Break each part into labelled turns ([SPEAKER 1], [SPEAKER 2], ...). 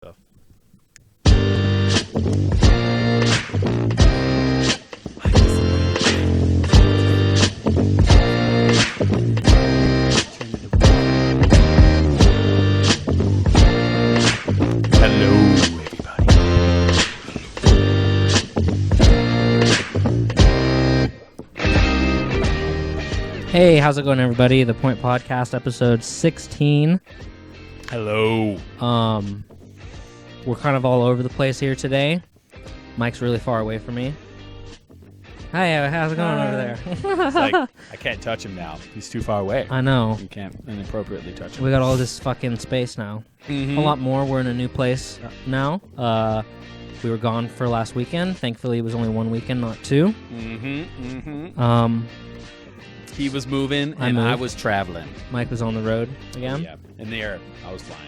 [SPEAKER 1] stuff. Hello, everybody.
[SPEAKER 2] Hey, how's it going, everybody? The Point Podcast, episode 16.
[SPEAKER 1] Hello.
[SPEAKER 2] We're kind of all over the place here today. Mike's really far away from me. Hi, how's it going over there?
[SPEAKER 1] It's like, I can't touch him now. He's too far away.
[SPEAKER 2] I know.
[SPEAKER 1] You can't inappropriately touch him.
[SPEAKER 2] We got all this fucking space now.
[SPEAKER 1] Mm-hmm.
[SPEAKER 2] A lot more. We're in a new place now. We were gone for last weekend. Thankfully, it was only one weekend, not two.
[SPEAKER 1] He was moving, and I was traveling.
[SPEAKER 2] Mike was on the road again.
[SPEAKER 1] Yeah, in the air, I was flying.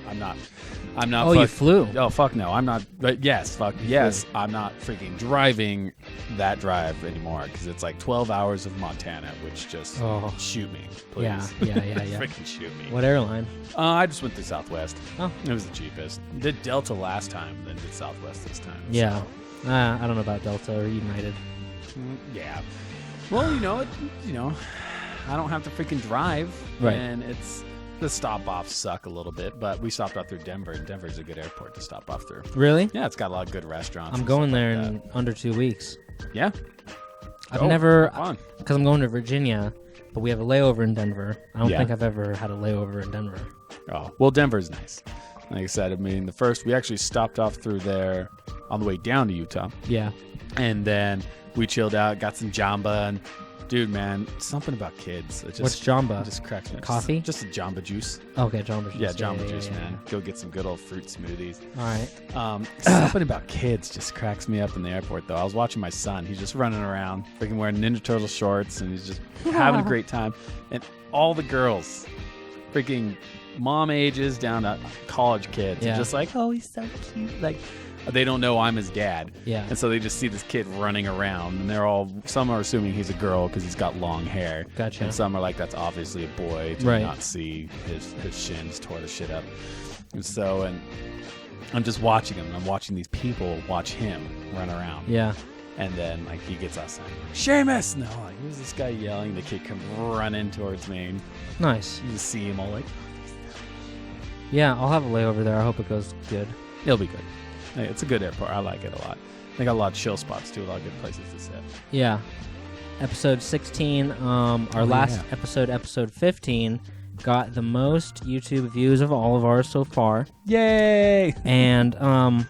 [SPEAKER 1] I'm not.
[SPEAKER 2] Oh, you flew?
[SPEAKER 1] Oh, fuck no. I'm not. But yes, I'm not freaking driving that drive anymore because it's like 12 hours of Montana, which just shoot me, please.
[SPEAKER 2] Yeah.
[SPEAKER 1] Freaking shoot me.
[SPEAKER 2] What airline?
[SPEAKER 1] I just went through Southwest.
[SPEAKER 2] Oh.
[SPEAKER 1] It was the cheapest. Did Delta last time, then did Southwest this time.
[SPEAKER 2] Yeah.
[SPEAKER 1] So.
[SPEAKER 2] I don't know about Delta or United.
[SPEAKER 1] Yeah. Well, I don't have to freaking drive.
[SPEAKER 2] Right.
[SPEAKER 1] And the stop-offs suck a little bit, but we stopped off through Denver, and Denver's a good airport to stop off through.
[SPEAKER 2] Really?
[SPEAKER 1] Yeah, it's got a lot of good restaurants.
[SPEAKER 2] I'm going there in under 2 weeks.
[SPEAKER 1] Yeah?
[SPEAKER 2] I've never,
[SPEAKER 1] fun.
[SPEAKER 2] because I'm going to Virginia, but we have a layover in Denver. I don't
[SPEAKER 1] Yeah.
[SPEAKER 2] think I've ever had a layover in Denver.
[SPEAKER 1] Oh, well, Denver's nice. Like I said, we actually stopped off through there on the way down to Utah.
[SPEAKER 2] Yeah.
[SPEAKER 1] And then we chilled out, got some Jamba, and dude, man, something about kids.
[SPEAKER 2] What's Jamba?
[SPEAKER 1] It just cracks me up.
[SPEAKER 2] Coffee?
[SPEAKER 1] Just a Jamba juice.
[SPEAKER 2] Okay, Jamba juice.
[SPEAKER 1] Yeah, Jamba juice, man. Go get some good old fruit smoothies.
[SPEAKER 2] All right.
[SPEAKER 1] Something about kids just cracks me up in the airport, though. I was watching my son. He's just running around, freaking wearing Ninja Turtle shorts, and he's just having a great time. And all the girls, freaking mom ages down to college kids, are just like, oh, he's so cute. Like, they don't know I'm his dad.
[SPEAKER 2] Yeah.
[SPEAKER 1] And so they just see this kid running around, and some are assuming he's a girl because he's got long hair.
[SPEAKER 2] Gotcha.
[SPEAKER 1] And some are like, that's obviously a boy to not see his shins tore the shit up. And I'm just watching him. I'm watching these people watch him run around.
[SPEAKER 2] Yeah.
[SPEAKER 1] And then, like, he gets outside. Seamus! No, like, who's this guy yelling? The kid comes running towards me. And
[SPEAKER 2] Nice.
[SPEAKER 1] you just see him all like,
[SPEAKER 2] Yeah, I'll have a layover there. I hope it goes good.
[SPEAKER 1] it'll be good. Hey, it's a good airport. I like it a lot. They got a lot of chill spots, too. A lot of good places to sit.
[SPEAKER 2] Yeah. Episode 16, our last episode 15, got the most YouTube views of all of ours so far.
[SPEAKER 1] Yay!
[SPEAKER 2] And,
[SPEAKER 1] Because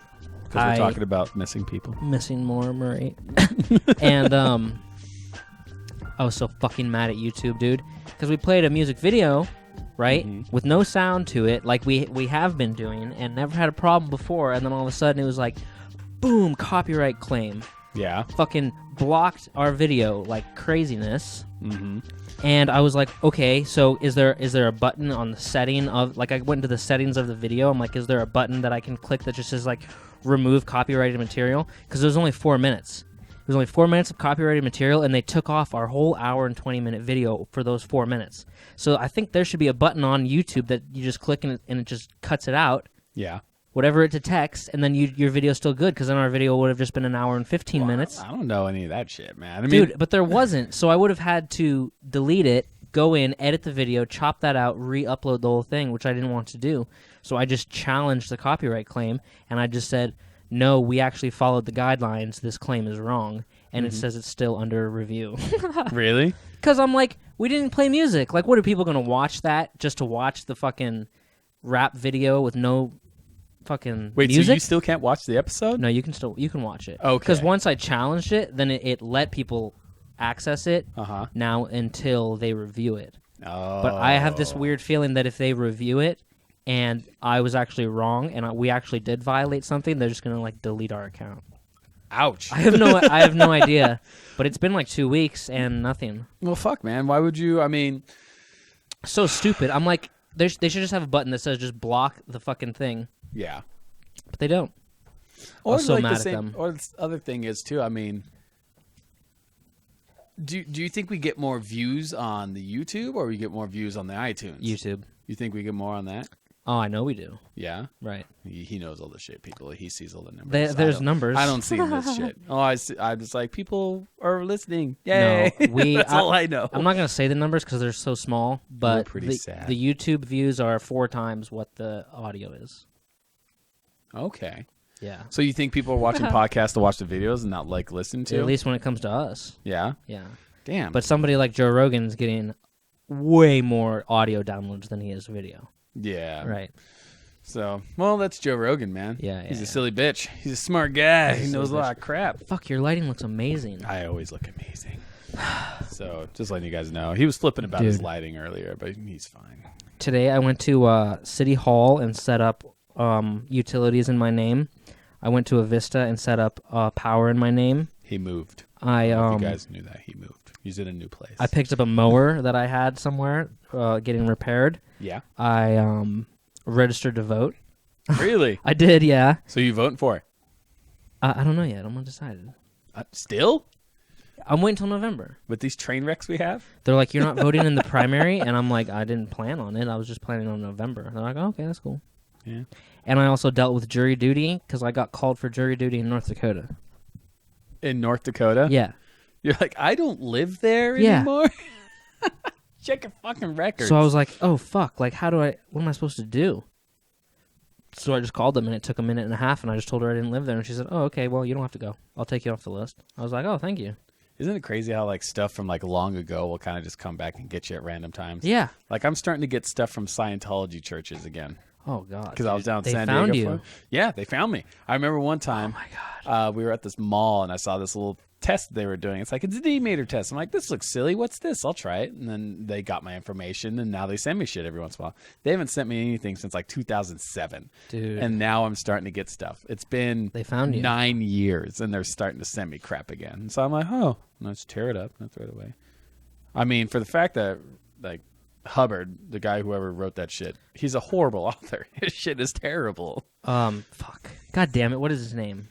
[SPEAKER 1] we're talking about missing people.
[SPEAKER 2] Missing more, Murray. And, I was so fucking mad at YouTube, dude. Because we played a music video, right?
[SPEAKER 1] Mm-hmm.
[SPEAKER 2] With no sound to it, like we have been doing, and never had a problem before. And then all of a sudden it was like, boom, copyright claim.
[SPEAKER 1] Yeah.
[SPEAKER 2] Fucking blocked our video like craziness.
[SPEAKER 1] Mm-hmm.
[SPEAKER 2] And I was like, okay, so is there a button on the setting of, like, I went into the settings of the video. I'm like, is there a button that I can click that just says, like, remove copyrighted material? Because it was only 4 minutes. It was only 4 minutes of copyrighted material, and they took off our whole hour and 20-minute video for those 4 minutes. So I think there should be a button on YouTube that you just click and it just cuts it out.
[SPEAKER 1] Yeah.
[SPEAKER 2] Whatever it detects, and then your video's still good, because then our video would have just been an hour and 15 minutes.
[SPEAKER 1] I don't know any of that shit, man. I mean,
[SPEAKER 2] dude, but there wasn't, so I would have had to delete it, go in, edit the video, chop that out, re-upload the whole thing, which I didn't want to do. So I just challenged the copyright claim, and I just said, no, we actually followed the guidelines. This claim is wrong, and it says it's still under review.
[SPEAKER 1] Really?
[SPEAKER 2] Because I'm like, we didn't play music. Like, what are people going to watch that just to watch the fucking rap video with no fucking music?
[SPEAKER 1] So you still can't watch the episode?
[SPEAKER 2] No, you can watch it.
[SPEAKER 1] Okay.
[SPEAKER 2] Because once I challenged it, then it let people access it now until they review it.
[SPEAKER 1] Oh.
[SPEAKER 2] But I have this weird feeling that if they review it and I was actually wrong and we actually did violate something, they're just gonna like delete our account.
[SPEAKER 1] Ouch.
[SPEAKER 2] I have no idea. But it's been like 2 weeks and nothing.
[SPEAKER 1] Well, fuck, man. Why would you? I mean,
[SPEAKER 2] so stupid. I'm like, they should just have a button that says just block the fucking thing.
[SPEAKER 1] Yeah.
[SPEAKER 2] But they don't.
[SPEAKER 1] Or
[SPEAKER 2] I'm so
[SPEAKER 1] like
[SPEAKER 2] mad
[SPEAKER 1] the
[SPEAKER 2] at
[SPEAKER 1] same,
[SPEAKER 2] them.
[SPEAKER 1] Or the other thing is too. I mean, do you think we get more views on the YouTube or we get more views on the iTunes?
[SPEAKER 2] YouTube.
[SPEAKER 1] You think we get more on that?
[SPEAKER 2] Oh, I know we do.
[SPEAKER 1] Yeah,
[SPEAKER 2] Right.
[SPEAKER 1] he knows all the shit. People, he sees all the numbers.
[SPEAKER 2] There's numbers.
[SPEAKER 1] I don't see this shit. Oh, I'm just like, people are listening. Yay!
[SPEAKER 2] No,
[SPEAKER 1] That's all I know.
[SPEAKER 2] I'm not gonna say the numbers because they're so small, but
[SPEAKER 1] pretty sad.
[SPEAKER 2] the YouTube views are 4 times what the audio is.
[SPEAKER 1] Okay.
[SPEAKER 2] Yeah.
[SPEAKER 1] So you think people are watching podcasts to watch the videos and not like listen to?
[SPEAKER 2] At least when it comes to us.
[SPEAKER 1] Yeah.
[SPEAKER 2] Yeah.
[SPEAKER 1] Damn.
[SPEAKER 2] But somebody like Joe Rogan's getting way more audio downloads than he is video.
[SPEAKER 1] yeah.
[SPEAKER 2] Right.
[SPEAKER 1] So, well, that's Joe Rogan, man.
[SPEAKER 2] Yeah,
[SPEAKER 1] He's
[SPEAKER 2] yeah.
[SPEAKER 1] a silly bitch. He's a smart guy. He knows a
[SPEAKER 2] silly
[SPEAKER 1] lot of crap.
[SPEAKER 2] Fuck, your lighting looks amazing.
[SPEAKER 1] I always look amazing. So, just letting you guys know. He was flipping about his
[SPEAKER 2] Dude.
[SPEAKER 1] lighting earlier, but he's fine.
[SPEAKER 2] Today I went to City Hall and set up utilities in my name. I went to a Vista and set up power in my name.
[SPEAKER 1] He moved.
[SPEAKER 2] I
[SPEAKER 1] You guys knew that. He moved. He's in a new place.
[SPEAKER 2] I picked up a mower that I had somewhere getting repaired.
[SPEAKER 1] Yeah.
[SPEAKER 2] I registered to vote.
[SPEAKER 1] Really?
[SPEAKER 2] I did, yeah.
[SPEAKER 1] So you voting for it?
[SPEAKER 2] I don't know yet. I'm undecided.
[SPEAKER 1] Still?
[SPEAKER 2] I'm waiting till November.
[SPEAKER 1] With these train wrecks we have?
[SPEAKER 2] They're like, you're not voting in the primary, and I'm like, I didn't plan on it. I was just planning on November. They're like, oh, okay, that's cool.
[SPEAKER 1] Yeah.
[SPEAKER 2] And I also dealt with jury duty because I got called for jury duty in North Dakota.
[SPEAKER 1] In North Dakota?
[SPEAKER 2] Yeah.
[SPEAKER 1] You're like, I don't live there
[SPEAKER 2] Yeah.
[SPEAKER 1] anymore? Check your fucking records.
[SPEAKER 2] So I was like, oh, fuck. Like, what am I supposed to do? So I just called them, and it took a minute and a half, and I just told her I didn't live there. And she said, oh, okay, well, you don't have to go. I'll take you off the list. I was like, oh, thank you.
[SPEAKER 1] Isn't it crazy how like stuff from like long ago will kind of just come back and get you at random times?
[SPEAKER 2] Yeah.
[SPEAKER 1] Like I'm starting to get stuff from Scientology churches again.
[SPEAKER 2] Oh, God.
[SPEAKER 1] Because I was down in
[SPEAKER 2] They
[SPEAKER 1] San
[SPEAKER 2] found
[SPEAKER 1] Diego.
[SPEAKER 2] you.
[SPEAKER 1] Yeah, they found me. I remember one time
[SPEAKER 2] Oh, my God.
[SPEAKER 1] we were at this mall and I saw this little test they were doing. It's like, it's a D-meter test. I'm like, this looks silly. What's this? I'll try it. And then they got my information and now they send me shit every once in a while. They haven't sent me anything since like 2007.
[SPEAKER 2] Dude.
[SPEAKER 1] And now I'm starting to get stuff. It's been
[SPEAKER 2] They found you.
[SPEAKER 1] 9 years and they're starting to send me crap again. So I'm like, oh, let's tear it up and throw it away. I mean, for the fact that like Hubbard, the guy whoever wrote that shit, he's a horrible author. His shit is terrible.
[SPEAKER 2] Fuck. God damn it. What is his name?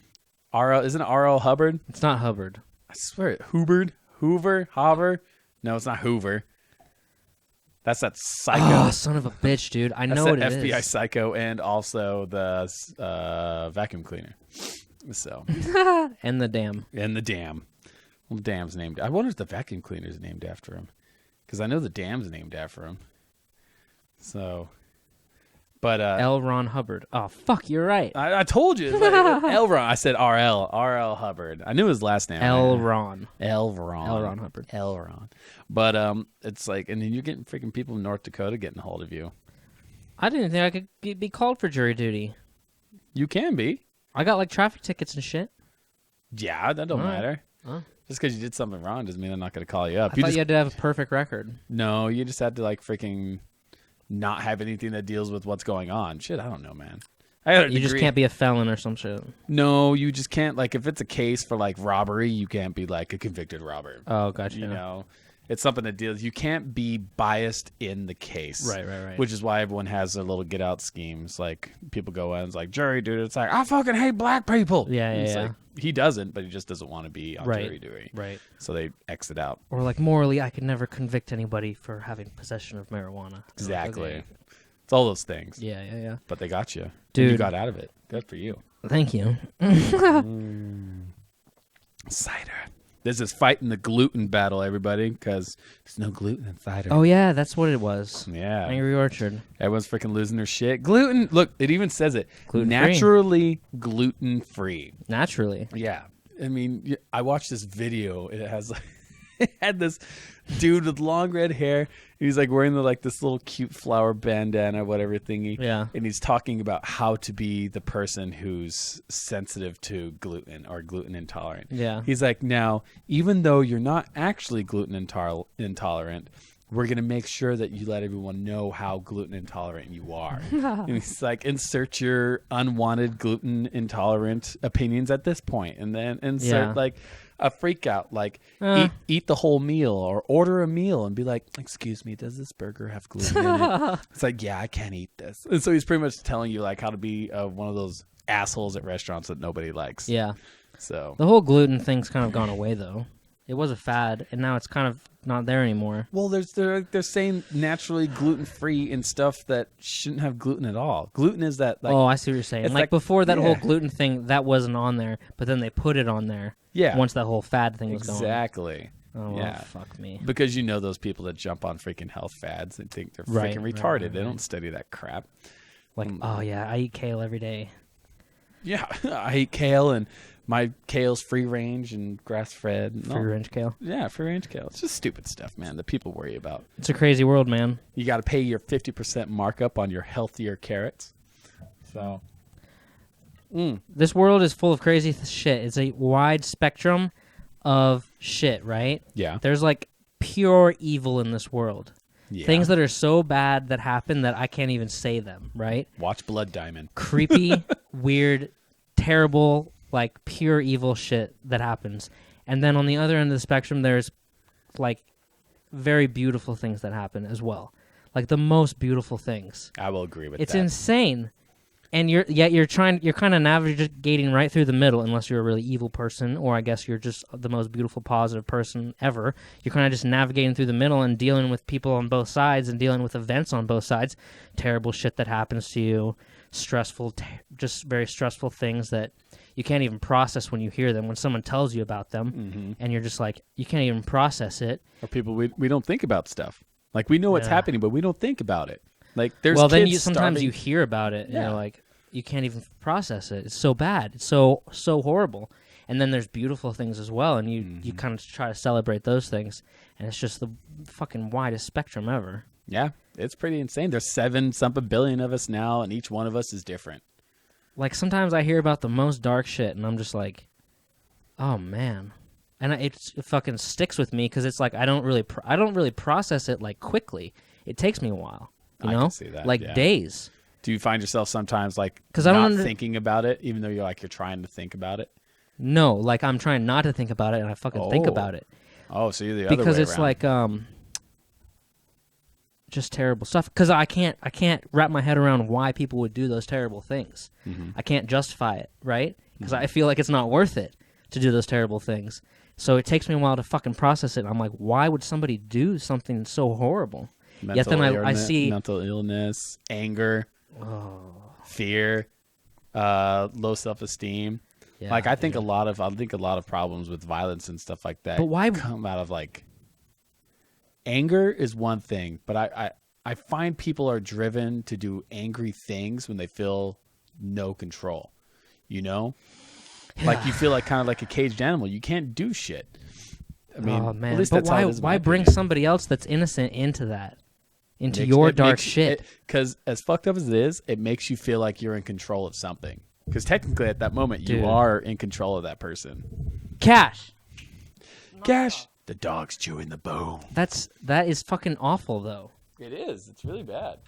[SPEAKER 1] Isn't it R.L. Hubbard?
[SPEAKER 2] It's not Hubbard.
[SPEAKER 1] I swear it. Hoover? No, it's not Hoover. That's that psycho.
[SPEAKER 2] Oh, son of a bitch, dude. I
[SPEAKER 1] That's
[SPEAKER 2] know
[SPEAKER 1] that
[SPEAKER 2] what it
[SPEAKER 1] FBI
[SPEAKER 2] is.
[SPEAKER 1] psycho and also the vacuum cleaner. So,
[SPEAKER 2] And the dam.
[SPEAKER 1] and the dam. Well, the dam's named. I wonder if the vacuum cleaner is named after him. Because I know the dam's named after him. So, but
[SPEAKER 2] L. Ron Hubbard. Oh, fuck, you're right.
[SPEAKER 1] I told you. It's like, L. Ron. I said R.L. Hubbard. I knew his last name.
[SPEAKER 2] L. Ron.
[SPEAKER 1] L. Ron.
[SPEAKER 2] L. Ron Hubbard.
[SPEAKER 1] L. Ron. But it's like, and then you're getting freaking people in North Dakota getting a hold of you.
[SPEAKER 2] I didn't think I could be called for jury duty.
[SPEAKER 1] You can be.
[SPEAKER 2] I got like traffic tickets and shit.
[SPEAKER 1] Yeah, that don't
[SPEAKER 2] All right.
[SPEAKER 1] matter.
[SPEAKER 2] Oh.
[SPEAKER 1] Just because you did something wrong doesn't mean I'm not going to call you up.
[SPEAKER 2] I thought you had to have a perfect record.
[SPEAKER 1] No, you just had to like freaking not have anything that deals with what's going on. Shit, I don't know, man. I got a
[SPEAKER 2] You just
[SPEAKER 1] degree-
[SPEAKER 2] can't be a felon or some shit.
[SPEAKER 1] No, you just can't. Like, if it's a case for like robbery, you can't be like a convicted robber.
[SPEAKER 2] Oh, gotcha.
[SPEAKER 1] You know, it's something that deals. You can't be biased in the case.
[SPEAKER 2] Right.
[SPEAKER 1] Which is why everyone has their little get out schemes. Like people go in, it's like jury duty. It's like I fucking hate black people.
[SPEAKER 2] Yeah,
[SPEAKER 1] And it's
[SPEAKER 2] yeah.
[SPEAKER 1] like, he doesn't, but he just doesn't want to be on jury duty.
[SPEAKER 2] Right.
[SPEAKER 1] So they exit out.
[SPEAKER 2] Or like morally, I could never convict anybody for having possession of marijuana.
[SPEAKER 1] Exactly.
[SPEAKER 2] Like, okay.
[SPEAKER 1] It's all those things.
[SPEAKER 2] Yeah.
[SPEAKER 1] But they got you. And
[SPEAKER 2] Dude.
[SPEAKER 1] you got out of it. Good for you.
[SPEAKER 2] Thank you.
[SPEAKER 1] Cider. This is fighting the gluten battle, everybody, because there's no gluten in cider.
[SPEAKER 2] Oh yeah, that's what it was.
[SPEAKER 1] Yeah.
[SPEAKER 2] Angry Orchard.
[SPEAKER 1] Everyone's freaking losing their shit. Gluten. Look, it even says it.
[SPEAKER 2] Gluten-free.
[SPEAKER 1] Naturally gluten-free.
[SPEAKER 2] Naturally.
[SPEAKER 1] Yeah. I mean, I watched this video. It has it had this dude with long red hair. He's like wearing this little cute flower bandana, whatever thingy.
[SPEAKER 2] Yeah.
[SPEAKER 1] And he's talking about how to be the person who's sensitive to gluten or gluten intolerant.
[SPEAKER 2] Yeah.
[SPEAKER 1] He's like, now, even though you're not actually gluten intolerant, we're going to make sure that you let everyone know how gluten intolerant you are. And he's like, insert your unwanted gluten intolerant opinions at this point, and then insert like a freak out, like eat the whole meal or order a meal and be like, excuse me, does this burger have gluten in it? It's like, yeah, I can't eat this. And so he's pretty much telling you like how to be one of those assholes at restaurants that nobody likes.
[SPEAKER 2] Yeah.
[SPEAKER 1] So
[SPEAKER 2] The whole gluten thing's kind of gone away though. It was a fad, and now it's kind of not there anymore.
[SPEAKER 1] Well, they're saying naturally gluten-free and stuff that shouldn't have gluten at all. Gluten is that, like...
[SPEAKER 2] Oh, I see what you're saying.
[SPEAKER 1] it's
[SPEAKER 2] Like, before that
[SPEAKER 1] yeah.
[SPEAKER 2] whole gluten thing, that wasn't on there, but then they put it on there.
[SPEAKER 1] Yeah.
[SPEAKER 2] Once that whole fad thing was going.
[SPEAKER 1] Exactly.
[SPEAKER 2] Oh, well,
[SPEAKER 1] yeah.
[SPEAKER 2] fuck me.
[SPEAKER 1] Because you know those people that jump on freaking health fads and think they're freaking retarded. They don't study that crap.
[SPEAKER 2] Like, oh, yeah, I eat kale every day.
[SPEAKER 1] Yeah, I eat kale, and my kale's free range and grass-fed.
[SPEAKER 2] Free range kale?
[SPEAKER 1] Yeah, free range kale. It's just stupid stuff, man, that people worry about.
[SPEAKER 2] It's a crazy world, man.
[SPEAKER 1] You got to pay your 50% markup on your healthier carrots. So,
[SPEAKER 2] This world is full of crazy shit. It's a wide spectrum of shit, right?
[SPEAKER 1] yeah.
[SPEAKER 2] There's like pure evil in this world.
[SPEAKER 1] Yeah.
[SPEAKER 2] Things that are so bad that happen that I can't even say them, right?
[SPEAKER 1] Watch Blood Diamond.
[SPEAKER 2] Creepy, weird, terrible, like pure evil shit that happens. And then on the other end of the spectrum, there's like very beautiful things that happen as well. Like the most beautiful things.
[SPEAKER 1] I will agree with
[SPEAKER 2] It's
[SPEAKER 1] that.
[SPEAKER 2] insane. And you're kind of navigating right through the middle, unless you're a really evil person, or I guess you're just the most beautiful, positive person ever. You're kind of just navigating through the middle and dealing with people on both sides and dealing with events on both sides. Terrible shit that happens to you, stressful, just very stressful things that you can't even process when you hear them. When someone tells you about them, and you're just like, you can't even process it.
[SPEAKER 1] Or people, we don't think about stuff. Like, we know what's happening, but we don't think about it. Like, there's
[SPEAKER 2] well,
[SPEAKER 1] kids
[SPEAKER 2] then sometimes
[SPEAKER 1] starving.
[SPEAKER 2] you hear about it, and
[SPEAKER 1] Yeah.
[SPEAKER 2] you're like, you can't even process it. It's so bad. It's so horrible. And then there's beautiful things as well, and you kind of try to celebrate those things, and it's just the fucking widest spectrum ever.
[SPEAKER 1] Yeah, it's pretty insane. There's 7-something billion of us now, and each one of us is different.
[SPEAKER 2] Like, sometimes I hear about the most dark shit, and I'm just like, oh, man. And it fucking sticks with me, because it's like I don't really process it, like, quickly. It takes me a while. You know?
[SPEAKER 1] I can see that,
[SPEAKER 2] like
[SPEAKER 1] yeah.
[SPEAKER 2] days.
[SPEAKER 1] Do you find yourself sometimes like
[SPEAKER 2] 'Cause I
[SPEAKER 1] not
[SPEAKER 2] don't
[SPEAKER 1] thinking about it, even though you're trying to think about it?
[SPEAKER 2] No, like I'm trying not to think about it, and I fucking think about it.
[SPEAKER 1] Oh, so you're the other way
[SPEAKER 2] Because it's
[SPEAKER 1] around.
[SPEAKER 2] like just terrible stuff. Because I can't wrap my head around why people would do those terrible things. I can't justify it, right? Because I feel like it's not worth it to do those terrible things. So it takes me a while to fucking process it. And I'm like, why would somebody do something so horrible? Yet then I see
[SPEAKER 1] mental illness, anger, fear, low self-esteem.
[SPEAKER 2] Yeah,
[SPEAKER 1] like I think a lot of problems with violence and stuff like that.
[SPEAKER 2] But why
[SPEAKER 1] come out of like anger is one thing, but I find people are driven to do angry things when they feel no control. You know, like you feel like kind of like a caged animal. You can't do shit. I mean,
[SPEAKER 2] oh man,
[SPEAKER 1] at least
[SPEAKER 2] but
[SPEAKER 1] that's how it is in my
[SPEAKER 2] why bring
[SPEAKER 1] opinion.
[SPEAKER 2] somebody else that's innocent into that? Into your dark shit.
[SPEAKER 1] Because as fucked up as it is, it makes you feel like you're in control of something. Because technically at that moment,
[SPEAKER 2] Dude.
[SPEAKER 1] you are in control of that person.
[SPEAKER 2] Cash.
[SPEAKER 1] Cash. The dog's chewing the bone.
[SPEAKER 2] That is fucking awful though.
[SPEAKER 1] It is. It's really bad.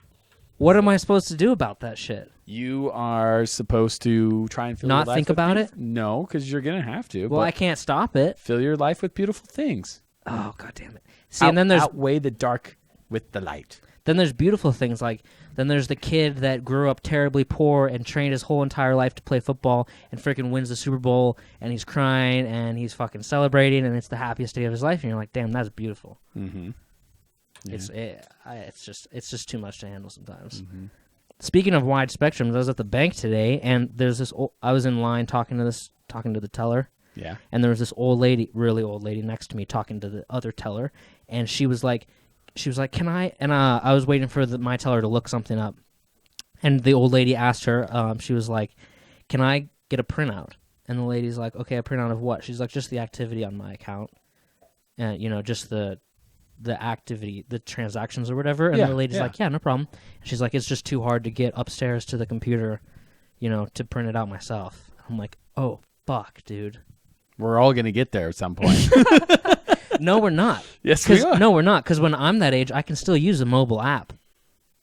[SPEAKER 2] What am I supposed to do about that shit?
[SPEAKER 1] You are supposed to try and fill your
[SPEAKER 2] Not
[SPEAKER 1] life
[SPEAKER 2] think
[SPEAKER 1] with
[SPEAKER 2] about it?
[SPEAKER 1] No, because you're going to have to.
[SPEAKER 2] Well,
[SPEAKER 1] but
[SPEAKER 2] I can't stop it.
[SPEAKER 1] fill your life with beautiful things.
[SPEAKER 2] Oh god damn it. See, and then there's
[SPEAKER 1] outweigh the dark with the light.
[SPEAKER 2] Then there's beautiful things like then there's the kid that grew up terribly poor and trained his whole entire life to play football and freaking wins the Super Bowl and he's crying and he's fucking celebrating and it's the happiest day of his life and you're like, damn, that's beautiful.
[SPEAKER 1] Mm-hmm.
[SPEAKER 2] Yeah. It's just too much to handle sometimes. Mm-hmm. Speaking of wide spectrums, I was at the bank today and there's this. I was in line talking to the teller.
[SPEAKER 1] Yeah.
[SPEAKER 2] And there was this old lady, really old lady, next to me talking to the other teller, and she was like, "Can I?" And I was waiting for my teller to look something up, and the old lady asked her. She was like, "Can I get a printout?" And the lady's like, "Okay, a printout of what?" She's like, "Just the activity on my account, and just the activity, the transactions or whatever." And the lady's like, "Yeah, no problem." And she's like, "It's just too hard to get upstairs to the computer, to print it out myself." I'm like, "Oh fuck, dude."
[SPEAKER 1] We're all going to get there at some point.
[SPEAKER 2] No, we're not.
[SPEAKER 1] Yes, we are.
[SPEAKER 2] No, we're not. Because when I'm that age, I can still use a mobile app.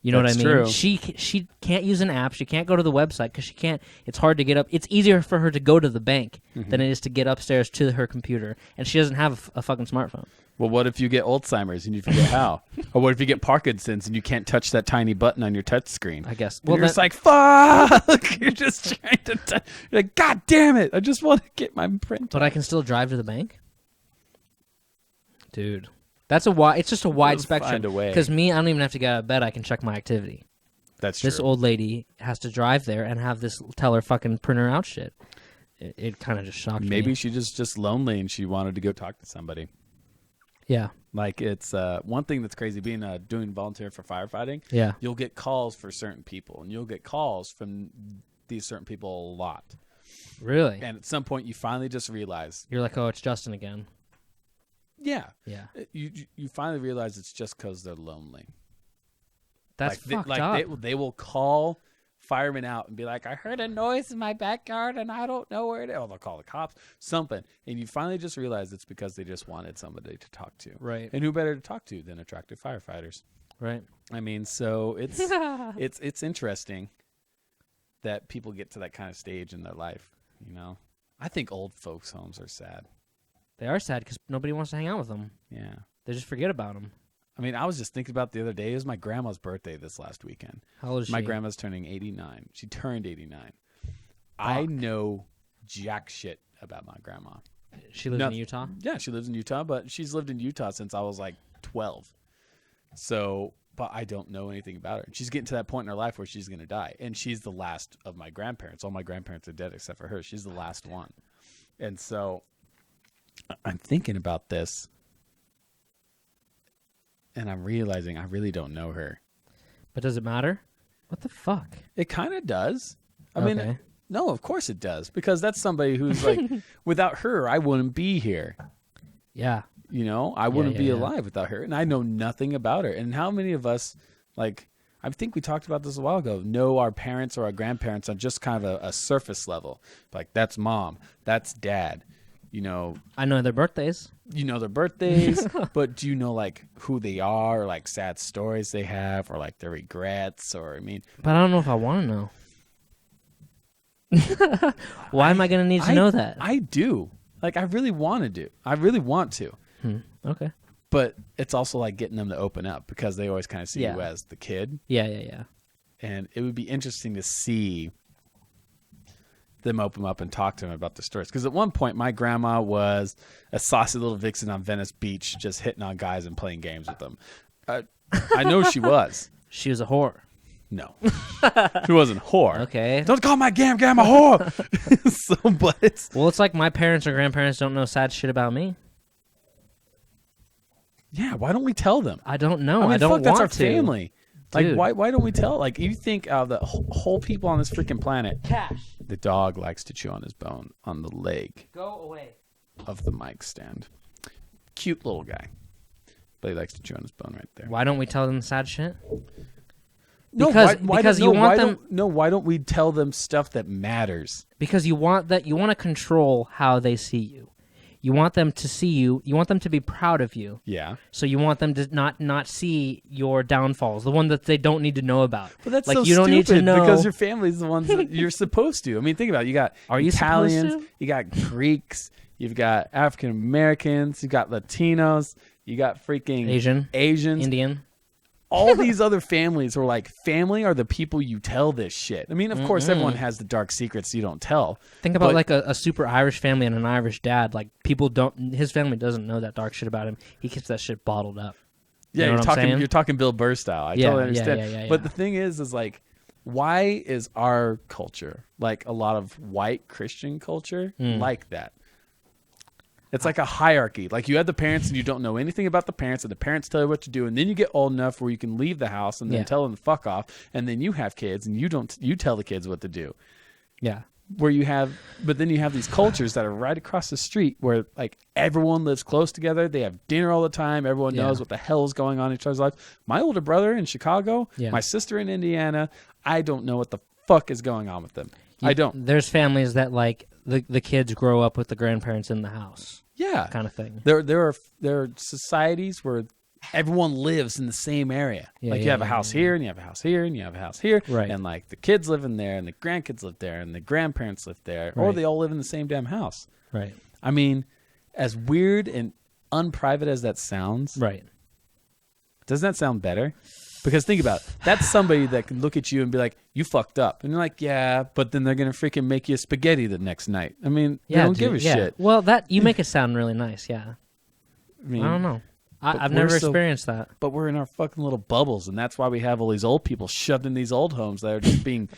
[SPEAKER 2] You know
[SPEAKER 1] That's
[SPEAKER 2] what I mean?
[SPEAKER 1] true.
[SPEAKER 2] She can't use an app. She can't go to the website because she can't. It's hard to get up. It's easier for her to go to the bank than it is to get upstairs to her computer. And she doesn't have a fucking smartphone.
[SPEAKER 1] Well, what if you get Alzheimer's and you forget how? Or what if you get Parkinson's and you can't touch that tiny button on your touch screen?
[SPEAKER 2] I guess.
[SPEAKER 1] Well, you're just like, fuck! You're just trying to you're like, God damn it! I just want to get my print.
[SPEAKER 2] But I can still drive to the bank? Dude, that's a wide. It's just a wide
[SPEAKER 1] We'll
[SPEAKER 2] spectrum.
[SPEAKER 1] find a way.
[SPEAKER 2] Because me, I don't even have to get out of bed. I can check my activity.
[SPEAKER 1] That's
[SPEAKER 2] This
[SPEAKER 1] true.
[SPEAKER 2] old lady has to drive there and have this tell her fucking printer out shit. It kind of just shocked me.
[SPEAKER 1] Maybe she just lonely and she wanted to go talk to somebody.
[SPEAKER 2] Yeah.
[SPEAKER 1] Like it's one thing that's crazy being doing volunteer for firefighting.
[SPEAKER 2] Yeah.
[SPEAKER 1] You'll get calls for certain people, and you'll get calls from these certain people a lot.
[SPEAKER 2] Really?
[SPEAKER 1] And at some point, you finally just realize,
[SPEAKER 2] You're like, oh, it's Justin again.
[SPEAKER 1] yeah,
[SPEAKER 2] Yeah.
[SPEAKER 1] you finally realize it's just because they're lonely.
[SPEAKER 2] That's fucked
[SPEAKER 1] like
[SPEAKER 2] up.
[SPEAKER 1] they will call firemen out and be like, I heard a noise in my backyard and I don't know where it is. Or they'll call the cops, something. And you finally just realize it's because they just wanted somebody to talk to.
[SPEAKER 2] Right.
[SPEAKER 1] And who better to talk to than attractive firefighters?
[SPEAKER 2] Right.
[SPEAKER 1] I mean, so it's it's interesting that people get to that kind of stage in their life, you know? I think old folks' homes are sad.
[SPEAKER 2] They are sad because nobody wants to hang out with them.
[SPEAKER 1] Yeah.
[SPEAKER 2] They just forget about them.
[SPEAKER 1] I mean, I was just thinking about the other day. It was my grandma's birthday this last weekend.
[SPEAKER 2] How old is she?
[SPEAKER 1] My grandma's turning 89. She turned 89. I know jack shit about my grandma.
[SPEAKER 2] She lives in Utah?
[SPEAKER 1] Yeah, she lives in Utah, but she's lived in Utah since I was like 12. So, but I don't know anything about her. And she's getting to that point in her life where she's going to die. And she's the last of my grandparents. All my grandparents are dead except for her. She's the last one. And so I'm thinking about this. And I'm realizing I really don't know her.
[SPEAKER 2] But does it matter? What the fuck?
[SPEAKER 1] It kind of does. I
[SPEAKER 2] Okay.
[SPEAKER 1] mean, no, of course it does. Because that's somebody who's like, without her, I wouldn't be here.
[SPEAKER 2] Yeah.
[SPEAKER 1] You know, I wouldn't be
[SPEAKER 2] yeah.
[SPEAKER 1] alive without her. And I know nothing about her. And how many of us, like, I think we talked about this a while ago, know our parents or our grandparents on just kind of a surface level. Like, that's mom, that's dad. You know,
[SPEAKER 2] I know their birthdays.
[SPEAKER 1] you know their birthdays, but do you know like who they are, or like sad stories they have, or like their regrets, or I mean,
[SPEAKER 2] But I don't know if I want to know. Why am I going to need to know that?
[SPEAKER 1] I do. Like I really want to do. I really want to.
[SPEAKER 2] Okay.
[SPEAKER 1] But it's also like getting them to open up because they always kind of see
[SPEAKER 2] Yeah.
[SPEAKER 1] you as the kid,
[SPEAKER 2] Yeah.
[SPEAKER 1] and it would be interesting to see them open up and talk to them about the stories. Because at one point, my grandma was a saucy little vixen on Venice Beach, just hitting on guys and playing games with them. I know she was.
[SPEAKER 2] She was a whore.
[SPEAKER 1] No, she wasn't a whore.
[SPEAKER 2] Okay.
[SPEAKER 1] Don't call my grandma a whore. So, but it's
[SPEAKER 2] Well, it's like my parents or grandparents don't know sad shit about me.
[SPEAKER 1] yeah. Why don't we tell them?
[SPEAKER 2] I don't know.
[SPEAKER 1] I mean,
[SPEAKER 2] don't
[SPEAKER 1] fuck, that's
[SPEAKER 2] want
[SPEAKER 1] our
[SPEAKER 2] to.
[SPEAKER 1] family. Like,
[SPEAKER 2] Dude.
[SPEAKER 1] why don't we tell? Like, you think out of the whole people on this freaking planet,
[SPEAKER 2] Cash.
[SPEAKER 1] the dog likes to chew on his bone on the leg
[SPEAKER 2] Go away.
[SPEAKER 1] of the mic stand. Cute little guy, but he likes to chew on his bone right there.
[SPEAKER 2] Why don't we tell them sad shit?
[SPEAKER 1] No,
[SPEAKER 2] Because you want them.
[SPEAKER 1] Why don't we tell them stuff that matters?
[SPEAKER 2] Because you want to control how they see you. You want them to see you. You want them to be proud of you.
[SPEAKER 1] Yeah,
[SPEAKER 2] So you want them to not see your downfalls, the one that they don't need to know about.
[SPEAKER 1] but that's
[SPEAKER 2] like
[SPEAKER 1] so
[SPEAKER 2] you don't
[SPEAKER 1] stupid
[SPEAKER 2] need to know
[SPEAKER 1] because your family's the ones that you're supposed to. I mean, think about it. You got
[SPEAKER 2] Are you
[SPEAKER 1] Italians,
[SPEAKER 2] supposed to?
[SPEAKER 1] you got Greeks, you've got African Americans, you got Latinos, you got freaking Asians,
[SPEAKER 2] Indian.
[SPEAKER 1] all these other families are like, family are the people you tell this shit. I mean, of course, everyone has the dark secrets you don't tell.
[SPEAKER 2] Think about
[SPEAKER 1] but-
[SPEAKER 2] like a super Irish family and an Irish dad. Like people don't. His family doesn't know that dark shit about him. He keeps that shit bottled up.
[SPEAKER 1] Yeah,
[SPEAKER 2] You know
[SPEAKER 1] you're
[SPEAKER 2] what I'm saying?
[SPEAKER 1] you're talking Bill Burr style. I
[SPEAKER 2] Yeah,
[SPEAKER 1] totally
[SPEAKER 2] yeah,
[SPEAKER 1] understand.
[SPEAKER 2] yeah.
[SPEAKER 1] But the thing is like, why is our culture, like a lot of white Christian culture, like that? It's like a hierarchy. Like you have the parents and you don't know anything about the parents, and the parents tell you what to do, and then you get old enough where you can leave the house and then
[SPEAKER 2] Yeah.
[SPEAKER 1] tell them to fuck off, and then you have kids and you tell the kids what to do.
[SPEAKER 2] Yeah.
[SPEAKER 1] But then you have these cultures that are right across the street where like everyone lives close together. They have dinner all the time. Everyone knows what the hell is going on in each other's lives. My older brother in Chicago, my sister in Indiana, I don't know what the fuck is going on with them. I don't.
[SPEAKER 2] There's families that like the kids grow up with the grandparents in the house.
[SPEAKER 1] Yeah.
[SPEAKER 2] Kind of thing.
[SPEAKER 1] There are societies where everyone lives in the same area.
[SPEAKER 2] Yeah,
[SPEAKER 1] like you
[SPEAKER 2] yeah,
[SPEAKER 1] have a
[SPEAKER 2] yeah,
[SPEAKER 1] house here and you have a house here and you have a house here.
[SPEAKER 2] Right.
[SPEAKER 1] And like the kids live in there and the grandkids live there and the grandparents live there. Or
[SPEAKER 2] Right.
[SPEAKER 1] they all live in the same damn house.
[SPEAKER 2] Right.
[SPEAKER 1] I mean, as weird and unprivate as that sounds,
[SPEAKER 2] Right.
[SPEAKER 1] doesn't that sound better? Because think about it. That's somebody that can look at you and be like, you fucked up. And you're like, yeah, but then they're going to freaking make you spaghetti the next night. I mean, they don't give a shit.
[SPEAKER 2] Well, that you make it sound really nice. Yeah.
[SPEAKER 1] mean,
[SPEAKER 2] I don't know.
[SPEAKER 1] but
[SPEAKER 2] I've
[SPEAKER 1] we're
[SPEAKER 2] never
[SPEAKER 1] so-
[SPEAKER 2] experienced that.
[SPEAKER 1] But we're in our fucking little bubbles, and that's why we have all these old people shoved in these old homes that are just being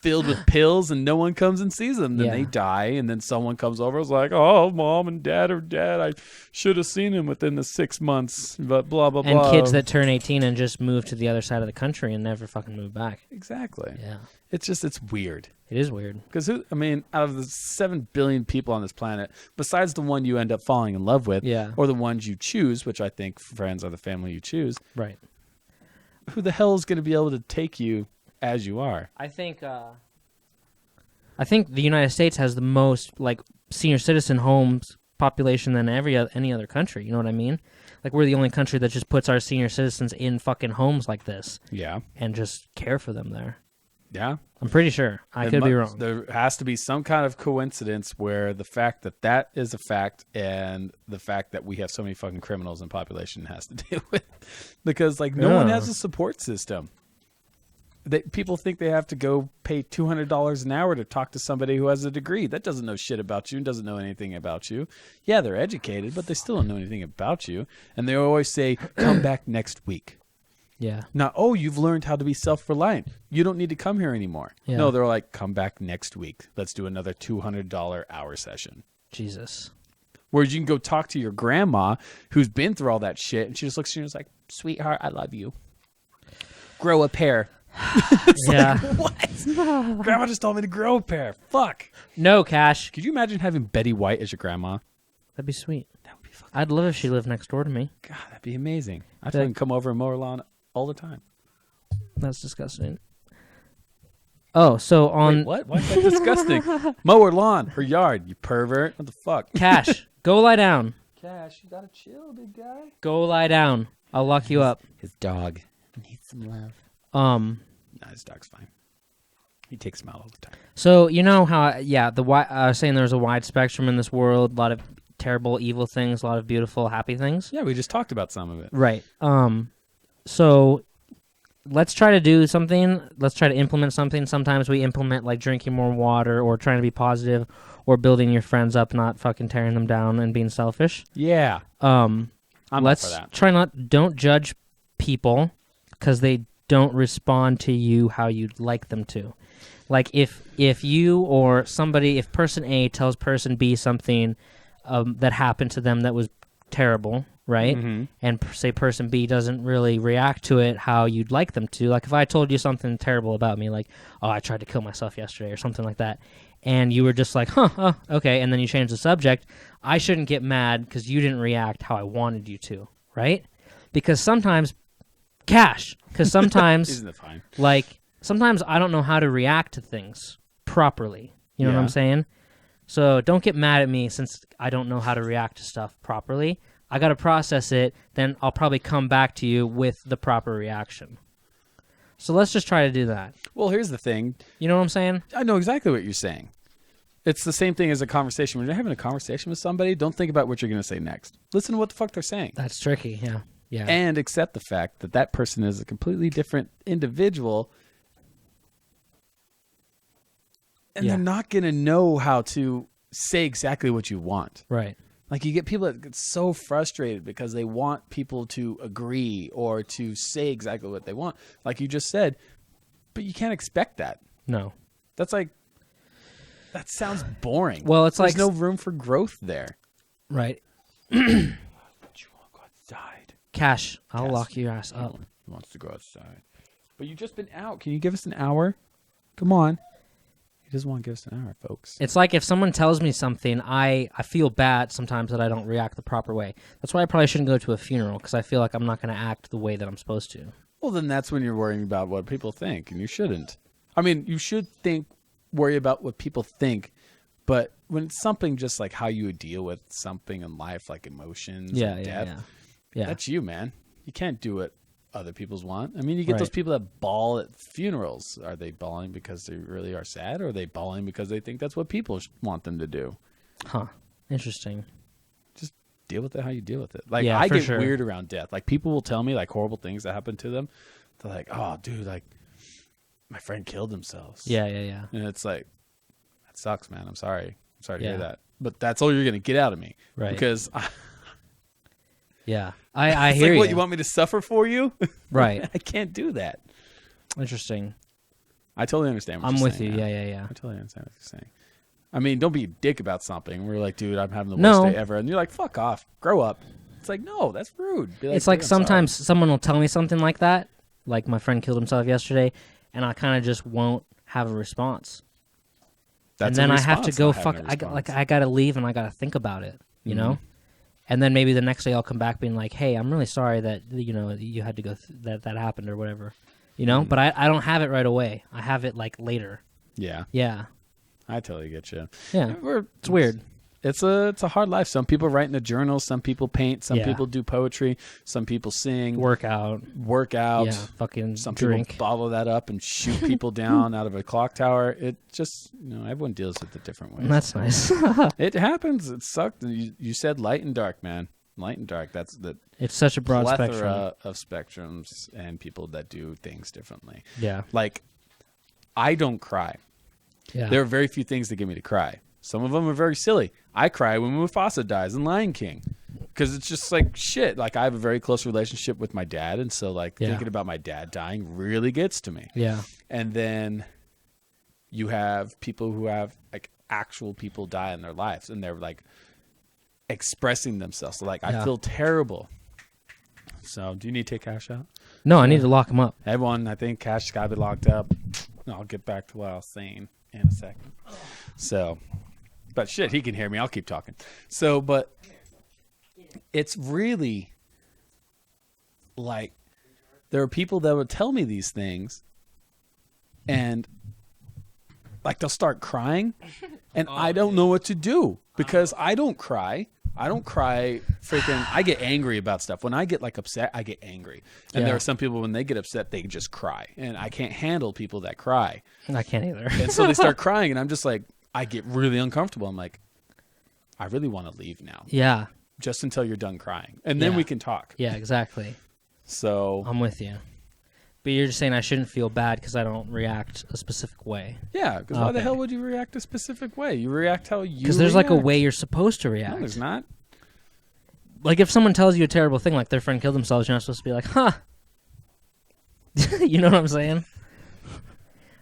[SPEAKER 1] filled with pills, and no one comes and sees them. Then
[SPEAKER 2] Yeah.
[SPEAKER 1] they die, and then someone comes over and is like, "Oh, mom and dad are dead. I should have seen him within the 6 months." But blah blah
[SPEAKER 2] And
[SPEAKER 1] blah.
[SPEAKER 2] kids that turn 18 and just move to the other side of the country and never fucking move back.
[SPEAKER 1] exactly.
[SPEAKER 2] Yeah.
[SPEAKER 1] It's weird.
[SPEAKER 2] It is weird.
[SPEAKER 1] Because out of the 7 billion people on this planet, besides the one you end up falling in love with,
[SPEAKER 2] Yeah.
[SPEAKER 1] or the ones you choose, which I think friends are the family you choose,
[SPEAKER 2] Right.
[SPEAKER 1] who the hell is going to be able to take you as you are?
[SPEAKER 2] I think the United States has the most like senior citizen homes population than any other country. You know what I mean? Like we're the only country that just puts our senior citizens in fucking homes like this
[SPEAKER 1] Yeah.
[SPEAKER 2] and just care for them there.
[SPEAKER 1] Yeah.
[SPEAKER 2] I'm pretty sure. I could be wrong.
[SPEAKER 1] There has to be some kind of coincidence where the fact that is a fact and the fact that we have so many fucking criminals in population has to deal with. Because like no one
[SPEAKER 2] Yeah.
[SPEAKER 1] has a support system. People think they have to go pay $200 an hour to talk to somebody who has a degree. That doesn't know shit about you and doesn't know anything about you. Yeah, they're educated, but they still don't know anything about you. And they always say, come back next week.
[SPEAKER 2] Yeah.
[SPEAKER 1] Not, oh, you've learned how to be self-reliant. You don't need to come here anymore.
[SPEAKER 2] Yeah.
[SPEAKER 1] No, they're like, come back next week. Let's do another $200 hour session.
[SPEAKER 2] Jesus.
[SPEAKER 1] Whereas you can go talk to your grandma who's been through all that shit, and she just looks at you and is like, sweetheart, I love you. Grow a pair.
[SPEAKER 2] Yeah.
[SPEAKER 1] What? Grandma just told me to grow a pair. Fuck.
[SPEAKER 2] No, Cash.
[SPEAKER 1] Could you imagine having Betty White as your grandma?
[SPEAKER 2] That'd be sweet.
[SPEAKER 1] That would be fucking,
[SPEAKER 2] I'd love if she lived next door to me.
[SPEAKER 1] God, that'd be amazing. I'd
[SPEAKER 2] Like-
[SPEAKER 1] fucking come over and mow her lawn all the time.
[SPEAKER 2] That's disgusting. Oh, so on
[SPEAKER 1] Wait, what? Why is that disgusting? Mow her lawn, her yard, you pervert. What the fuck?
[SPEAKER 2] Cash, go lie down.
[SPEAKER 1] Cash, you gotta chill, big guy.
[SPEAKER 2] Go lie down. I'll lock you up.
[SPEAKER 1] His dog needs some love. Nah, his dog's fine. He takes him out all the time.
[SPEAKER 2] So you know how I was saying there's a wide spectrum in this world, a lot of terrible, evil things, a lot of beautiful, happy things.
[SPEAKER 1] Yeah, we just talked about some of it.
[SPEAKER 2] Right. So let's try to do something. Let's try to implement something. Sometimes we implement like drinking more water or trying to be positive or building your friends up, not fucking tearing them down and being selfish.
[SPEAKER 1] Yeah. I'm
[SPEAKER 2] Let's
[SPEAKER 1] up for that.
[SPEAKER 2] try don't judge people because they don't respond to you how you'd like them to. Like if you or somebody, if person A tells person B something that happened to them that was terrible, right?
[SPEAKER 1] Mm-hmm.
[SPEAKER 2] And say person B doesn't really react to it how you'd like them to. Like if I told you something terrible about me, like, oh, I tried to kill myself yesterday or something like that, and you were just like, huh, okay, and then you change the subject, I shouldn't get mad because you didn't react how I wanted you to, right? Because sometimes,
[SPEAKER 1] Isn't it fine?
[SPEAKER 2] like, sometimes I don't know how to react to things properly. You know what
[SPEAKER 1] Yeah.
[SPEAKER 2] I'm saying? So don't get mad at me since I don't know how to react to stuff properly. I got to process it, then I'll probably come back to you with the proper reaction. So let's just try to do that.
[SPEAKER 1] Well, here's the thing.
[SPEAKER 2] You know what I'm saying?
[SPEAKER 1] I know exactly what you're saying. It's the same thing as a conversation. When you're having a conversation with somebody, don't think about what you're going to say next. Listen to what the fuck they're saying.
[SPEAKER 2] That's tricky, yeah. Yeah.
[SPEAKER 1] And accept the fact that that person is a completely different individual. And
[SPEAKER 2] Yeah.
[SPEAKER 1] they're not going to know how to say exactly what you want.
[SPEAKER 2] Right.
[SPEAKER 1] Like you get people that get so frustrated because they want people to agree or to say exactly what they want. Like you just said, but you can't expect that.
[SPEAKER 2] No.
[SPEAKER 1] That's like, that sounds boring.
[SPEAKER 2] Well, it's
[SPEAKER 1] There's
[SPEAKER 2] like
[SPEAKER 1] no room for growth there.
[SPEAKER 2] Right.
[SPEAKER 1] But you want to go outside.
[SPEAKER 2] Cash, I'll
[SPEAKER 1] Yes.
[SPEAKER 2] lock your ass up.
[SPEAKER 1] He wants to go outside. But you've just been out. Can you give us an hour? Come on. He doesn't want to give us an hour, folks.
[SPEAKER 2] It's like if someone tells me something, I feel bad sometimes that I don't react the proper way. That's why I probably shouldn't go to a funeral because I feel like I'm not going to act the way that I'm supposed to.
[SPEAKER 1] Well, then that's when you're worrying about what people think, and you shouldn't. I mean, you should worry about what people think, but when it's something just like how you would deal with something in life, like emotions and death,
[SPEAKER 2] Yeah.
[SPEAKER 1] that's you, man. You can't do what other people's want. I mean, you get
[SPEAKER 2] Right.
[SPEAKER 1] those people that bawl at funerals. Are they bawling because they really are sad, or are they bawling because they think that's what people want them to do?
[SPEAKER 2] Huh. Interesting.
[SPEAKER 1] Just deal with it how you deal with it. Like,
[SPEAKER 2] Yeah,
[SPEAKER 1] I
[SPEAKER 2] for
[SPEAKER 1] get
[SPEAKER 2] sure.
[SPEAKER 1] weird around death. Like, people will tell me like horrible things that happen to them. They're like, oh, dude, like my friend killed themselves.
[SPEAKER 2] Yeah.
[SPEAKER 1] And it's like, that sucks, man. I'm sorry to
[SPEAKER 2] Yeah.
[SPEAKER 1] hear that. But that's all you're going to get out of me.
[SPEAKER 2] Right.
[SPEAKER 1] Because
[SPEAKER 2] Yeah. I
[SPEAKER 1] It's
[SPEAKER 2] hear
[SPEAKER 1] like, what,
[SPEAKER 2] you.
[SPEAKER 1] you want me to suffer for you?
[SPEAKER 2] Right.
[SPEAKER 1] I can't do that.
[SPEAKER 2] Interesting.
[SPEAKER 1] I totally understand what
[SPEAKER 2] I'm
[SPEAKER 1] you're
[SPEAKER 2] with
[SPEAKER 1] saying.
[SPEAKER 2] you.
[SPEAKER 1] man.
[SPEAKER 2] Yeah.
[SPEAKER 1] I totally understand what you're saying. I mean, don't be a dick about something. We're like, dude, I'm having the worst
[SPEAKER 2] No.
[SPEAKER 1] day ever. And you're like, fuck off. Grow up. It's like, no, that's rude. Be
[SPEAKER 2] It's like
[SPEAKER 1] "Dude, I'm
[SPEAKER 2] sometimes
[SPEAKER 1] sorry."
[SPEAKER 2] someone will tell me something like that, like my friend killed himself yesterday, and I kind of just won't have a response.
[SPEAKER 1] That's
[SPEAKER 2] and then
[SPEAKER 1] a
[SPEAKER 2] I have to
[SPEAKER 1] response,
[SPEAKER 2] go
[SPEAKER 1] not having
[SPEAKER 2] fuck.
[SPEAKER 1] a response.
[SPEAKER 2] I gotta leave and I gotta think about it. You know. And then maybe the next day I'll come back being like, "Hey, I'm really sorry that you had to go that happened or whatever." You know, but I don't have it right away. I have it like later.
[SPEAKER 1] Yeah,
[SPEAKER 2] Yeah.
[SPEAKER 1] I totally get you.
[SPEAKER 2] Yeah. It's weird.
[SPEAKER 1] It's a hard life. Some people write in a journal. Some people paint. Some
[SPEAKER 2] Yeah.
[SPEAKER 1] people do poetry. Some people sing.
[SPEAKER 2] Work out.
[SPEAKER 1] Out.
[SPEAKER 2] Yeah. Fucking
[SPEAKER 1] Some
[SPEAKER 2] drink.
[SPEAKER 1] people bottle that up and shoot people down out of a clock tower. It just, everyone deals with it different ways.
[SPEAKER 2] That's nice.
[SPEAKER 1] It happens. It sucked. You said light and dark, man. Light and dark. That's the
[SPEAKER 2] It's such a broad
[SPEAKER 1] plethora
[SPEAKER 2] spectrum.
[SPEAKER 1] of spectrums and people that do things differently.
[SPEAKER 2] Yeah.
[SPEAKER 1] Like, I don't cry.
[SPEAKER 2] Yeah.
[SPEAKER 1] There are very few things that get me to cry. Some of them are very silly. I cry when Mufasa dies in Lion King because it's just like shit. Like, I have a very close relationship with my dad, and so like thinking about my dad dying really gets to me.
[SPEAKER 2] Yeah.
[SPEAKER 1] And then you have people who have like actual people die in their lives, and they're like expressing themselves. So like, I feel terrible. So, do you need to take Cash out?
[SPEAKER 2] No, I need to lock him up.
[SPEAKER 1] Everyone, I think Cash got to be locked up. I'll get back to what I was saying in a second. So, but shit, he can hear me. I'll keep talking. So, but it's really like there are people that would tell me these things and like they'll start crying and I don't know what to do because I don't cry. I don't cry freaking. I get angry about stuff. When I get like upset, I get angry. And there are some people when they get upset, they just cry. And I can't handle people that cry.
[SPEAKER 2] I can't either.
[SPEAKER 1] And so they start crying and I'm just like, I get really uncomfortable. I'm like, I really want to leave now.
[SPEAKER 2] Yeah.
[SPEAKER 1] Just until you're done crying. And then we can talk.
[SPEAKER 2] Yeah, exactly.
[SPEAKER 1] So.
[SPEAKER 2] I'm with you. But you're just saying I shouldn't feel bad because I don't react a specific way.
[SPEAKER 1] Yeah, because why the hell would you react a specific way? You react how you
[SPEAKER 2] Because there's like a way you're supposed to react.
[SPEAKER 1] No, there's not.
[SPEAKER 2] Like if someone tells you a terrible thing, like their friend killed themselves, you're not supposed to be like, huh. You know what I'm saying?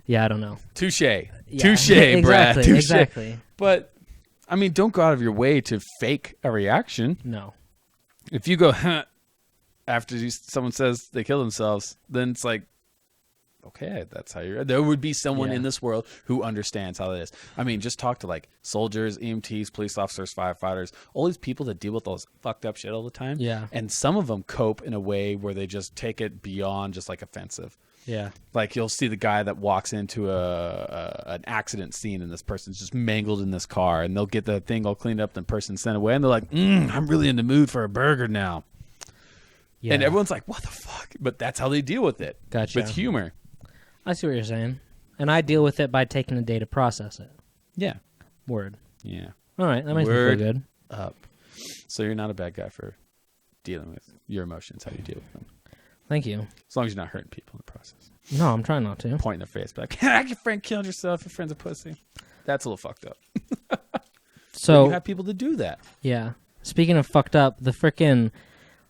[SPEAKER 2] Yeah, I don't know.
[SPEAKER 1] Touche.
[SPEAKER 2] Yeah.
[SPEAKER 1] Touche,
[SPEAKER 2] Exactly,
[SPEAKER 1] Brad. Touche.
[SPEAKER 2] Exactly.
[SPEAKER 1] But, I mean, don't go out of your way to fake a reaction.
[SPEAKER 2] No.
[SPEAKER 1] If you go, huh, after someone says they kill themselves, then it's like, okay, that's how you're. There would be someone in this world who understands how that is. I mean, just talk to like soldiers, EMTs, police officers, firefighters, all these people that deal with all this fucked up shit all the time.
[SPEAKER 2] Yeah.
[SPEAKER 1] And some of them cope in a way where they just take it beyond just like offensive.
[SPEAKER 2] Yeah.
[SPEAKER 1] Like you'll see the guy that walks into an accident scene and this person's just mangled in this car and they'll get the thing all cleaned up and the person's sent away and they're like, I'm really in the mood for a burger now. Yeah. And everyone's like, what the fuck? But that's how they deal with it.
[SPEAKER 2] Gotcha.
[SPEAKER 1] With humor.
[SPEAKER 2] I see what you're saying. And I deal with it by taking the day to process it.
[SPEAKER 1] Yeah.
[SPEAKER 2] Word.
[SPEAKER 1] Yeah.
[SPEAKER 2] All right. That makes
[SPEAKER 1] Word
[SPEAKER 2] me feel good.
[SPEAKER 1] Up. So you're not a bad guy for dealing with your emotions, how you deal with them.
[SPEAKER 2] Thank you.
[SPEAKER 1] As long as you're not hurting people in the process.
[SPEAKER 2] No, I'm trying not to.
[SPEAKER 1] Point in their face back. Your friend killed yourself. Your friend's a pussy. That's a little fucked up.
[SPEAKER 2] So
[SPEAKER 1] but you have people to do that.
[SPEAKER 2] Yeah. Speaking of fucked up,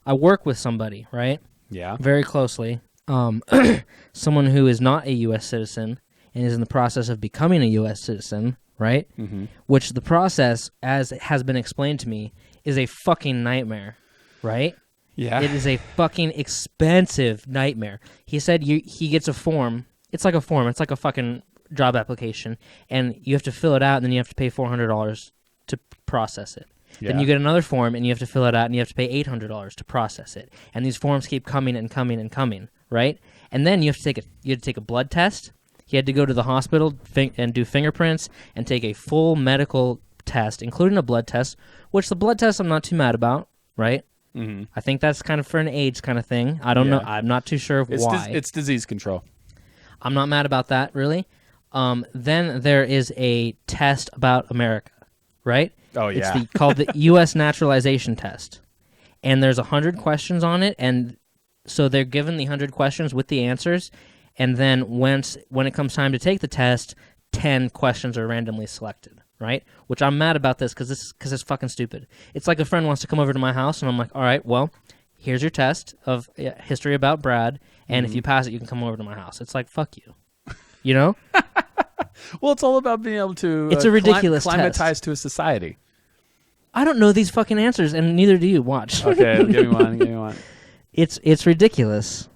[SPEAKER 2] I work with somebody, right?
[SPEAKER 1] Yeah.
[SPEAKER 2] Very closely. Someone who is not a U.S. citizen and is in the process of becoming a U.S. citizen, right? Mm-hmm. Which the process, as it has been explained to me, is a fucking nightmare, right?
[SPEAKER 1] Yeah.
[SPEAKER 2] It is a fucking expensive nightmare. He said he gets a form. It's like a form. It's like a fucking job application. And you have to fill it out, and then you have to pay $400 to process it. Yeah. Then you get another form, and you have to fill it out, and you have to pay $800 to process it. And these forms keep coming and coming and coming, right? And then you have to take a blood test. He had to go to the hospital and do fingerprints and take a full medical test, including a blood test, which the blood test I'm not too mad about, right? Mm-hmm. I think that's kind of for an AIDS kind of thing. I don't know. I'm not too sure why.
[SPEAKER 1] It's disease control.
[SPEAKER 2] I'm not mad about that, really. Then there is a test about America, right?
[SPEAKER 1] Oh, yeah.
[SPEAKER 2] It's called the U.S. Naturalization Test. And there's 100 questions on it, and so they're given the 100 questions with the answers, and then when it comes time to take the test, 10 questions are randomly selected, right? Which I'm mad about this because it's fucking stupid. It's like a friend wants to come over to my house, and I'm like, all right, well, here's your test of history about Brad, and if you pass it, you can come over to my house. It's like, fuck you. You know?
[SPEAKER 1] Well, it's all about being able to
[SPEAKER 2] It's a ridiculous
[SPEAKER 1] climatize
[SPEAKER 2] test.
[SPEAKER 1] to a society.
[SPEAKER 2] I don't know these fucking answers, and neither do you. Watch.
[SPEAKER 1] Okay, give me one.
[SPEAKER 2] It's ridiculous.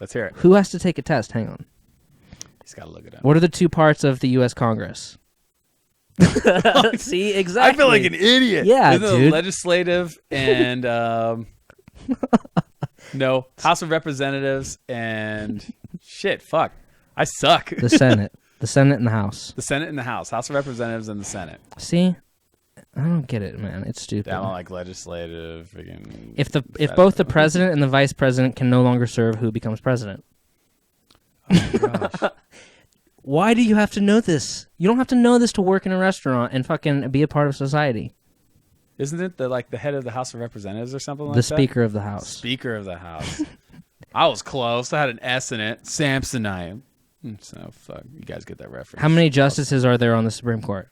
[SPEAKER 1] Let's hear it.
[SPEAKER 2] Who has to take a test? Hang on.
[SPEAKER 1] He's got to look it up.
[SPEAKER 2] What are the two parts of the U.S. Congress? See, exactly.
[SPEAKER 1] I feel like an idiot.
[SPEAKER 2] Yeah,
[SPEAKER 1] Isn't it
[SPEAKER 2] dude.
[SPEAKER 1] legislative and no, House of Representatives and shit. Fuck, I suck.
[SPEAKER 2] The Senate. The Senate and the House.
[SPEAKER 1] The Senate and the House, House of Representatives and the Senate.
[SPEAKER 2] See? I don't get it, man. It's stupid.
[SPEAKER 1] I don't like legislative. Freaking
[SPEAKER 2] If both the president and the vice president can no longer serve, who becomes president?
[SPEAKER 1] Oh my gosh.
[SPEAKER 2] Why do you have to know this? You don't have to know this to work in a restaurant and fucking be a part of society.
[SPEAKER 1] Isn't it the head of the House of Representatives or something like
[SPEAKER 2] The
[SPEAKER 1] that?
[SPEAKER 2] Speaker of the House.
[SPEAKER 1] Speaker of the House. I was close. I had an S in it. Samsonite. So fuck, you guys get that reference.
[SPEAKER 2] How many justices are there on the Supreme Court?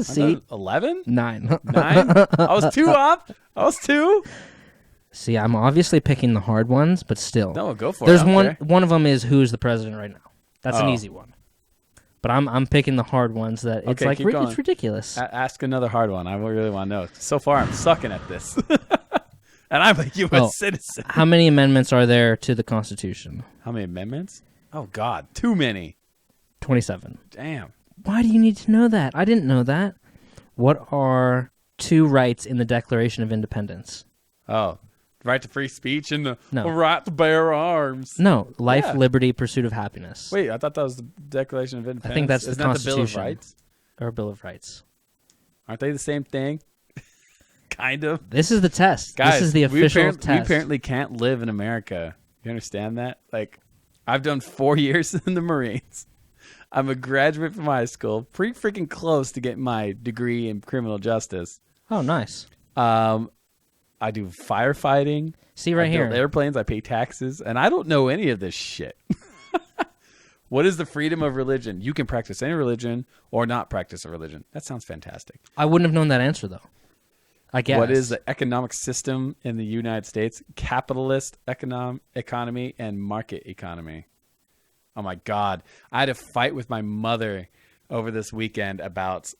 [SPEAKER 2] See?
[SPEAKER 1] 11?
[SPEAKER 2] 9.
[SPEAKER 1] 9? I was 2 up. I was 2.
[SPEAKER 2] See, I'm obviously picking the hard ones, but still.
[SPEAKER 1] No, go for
[SPEAKER 2] There's
[SPEAKER 1] it.
[SPEAKER 2] one of them is who's the president right now. That's an
[SPEAKER 1] Oh.
[SPEAKER 2] easy one. But I'm picking the hard ones that it's
[SPEAKER 1] Okay,
[SPEAKER 2] like
[SPEAKER 1] keep going.
[SPEAKER 2] it's ridiculous.
[SPEAKER 1] Ask another hard one. I really want to know. So far, I'm sucking at this. And I'm a U.S.
[SPEAKER 2] Oh.
[SPEAKER 1] citizen.
[SPEAKER 2] How many amendments are there to the Constitution?
[SPEAKER 1] How many amendments? Oh, God. Too many.
[SPEAKER 2] 27.
[SPEAKER 1] Damn.
[SPEAKER 2] Why do you need to know that? I didn't know that. What are 2 rights in the Declaration of Independence?
[SPEAKER 1] Oh, right to free speech and the
[SPEAKER 2] No.
[SPEAKER 1] right to bear arms.
[SPEAKER 2] No, life,
[SPEAKER 1] Yeah.
[SPEAKER 2] liberty, pursuit of happiness.
[SPEAKER 1] Wait, I thought that was the Declaration of Independence.
[SPEAKER 2] I think that's the
[SPEAKER 1] Isn't that the Bill of
[SPEAKER 2] Constitution.
[SPEAKER 1] Rights?
[SPEAKER 2] Or Bill of Rights.
[SPEAKER 1] Aren't they the same thing? Kind of.
[SPEAKER 2] This is the test.
[SPEAKER 1] Guys,
[SPEAKER 2] this is the official
[SPEAKER 1] we
[SPEAKER 2] test.
[SPEAKER 1] apparently can't live in America. You understand that? Like, I've done 4 years in the Marines. I'm a graduate from high school, pretty freaking close to getting my degree in criminal justice.
[SPEAKER 2] Oh, nice.
[SPEAKER 1] I do firefighting.
[SPEAKER 2] See right
[SPEAKER 1] I
[SPEAKER 2] here.
[SPEAKER 1] build airplanes. I pay taxes, and I don't know any of this shit. What is the freedom of religion? You can practice any religion or not practice a religion. That sounds fantastic.
[SPEAKER 2] I wouldn't have known that answer, though. I guess.
[SPEAKER 1] What is the economic system in the United States? Capitalist economy and market economy. Oh my God. I had a fight with my mother over this weekend about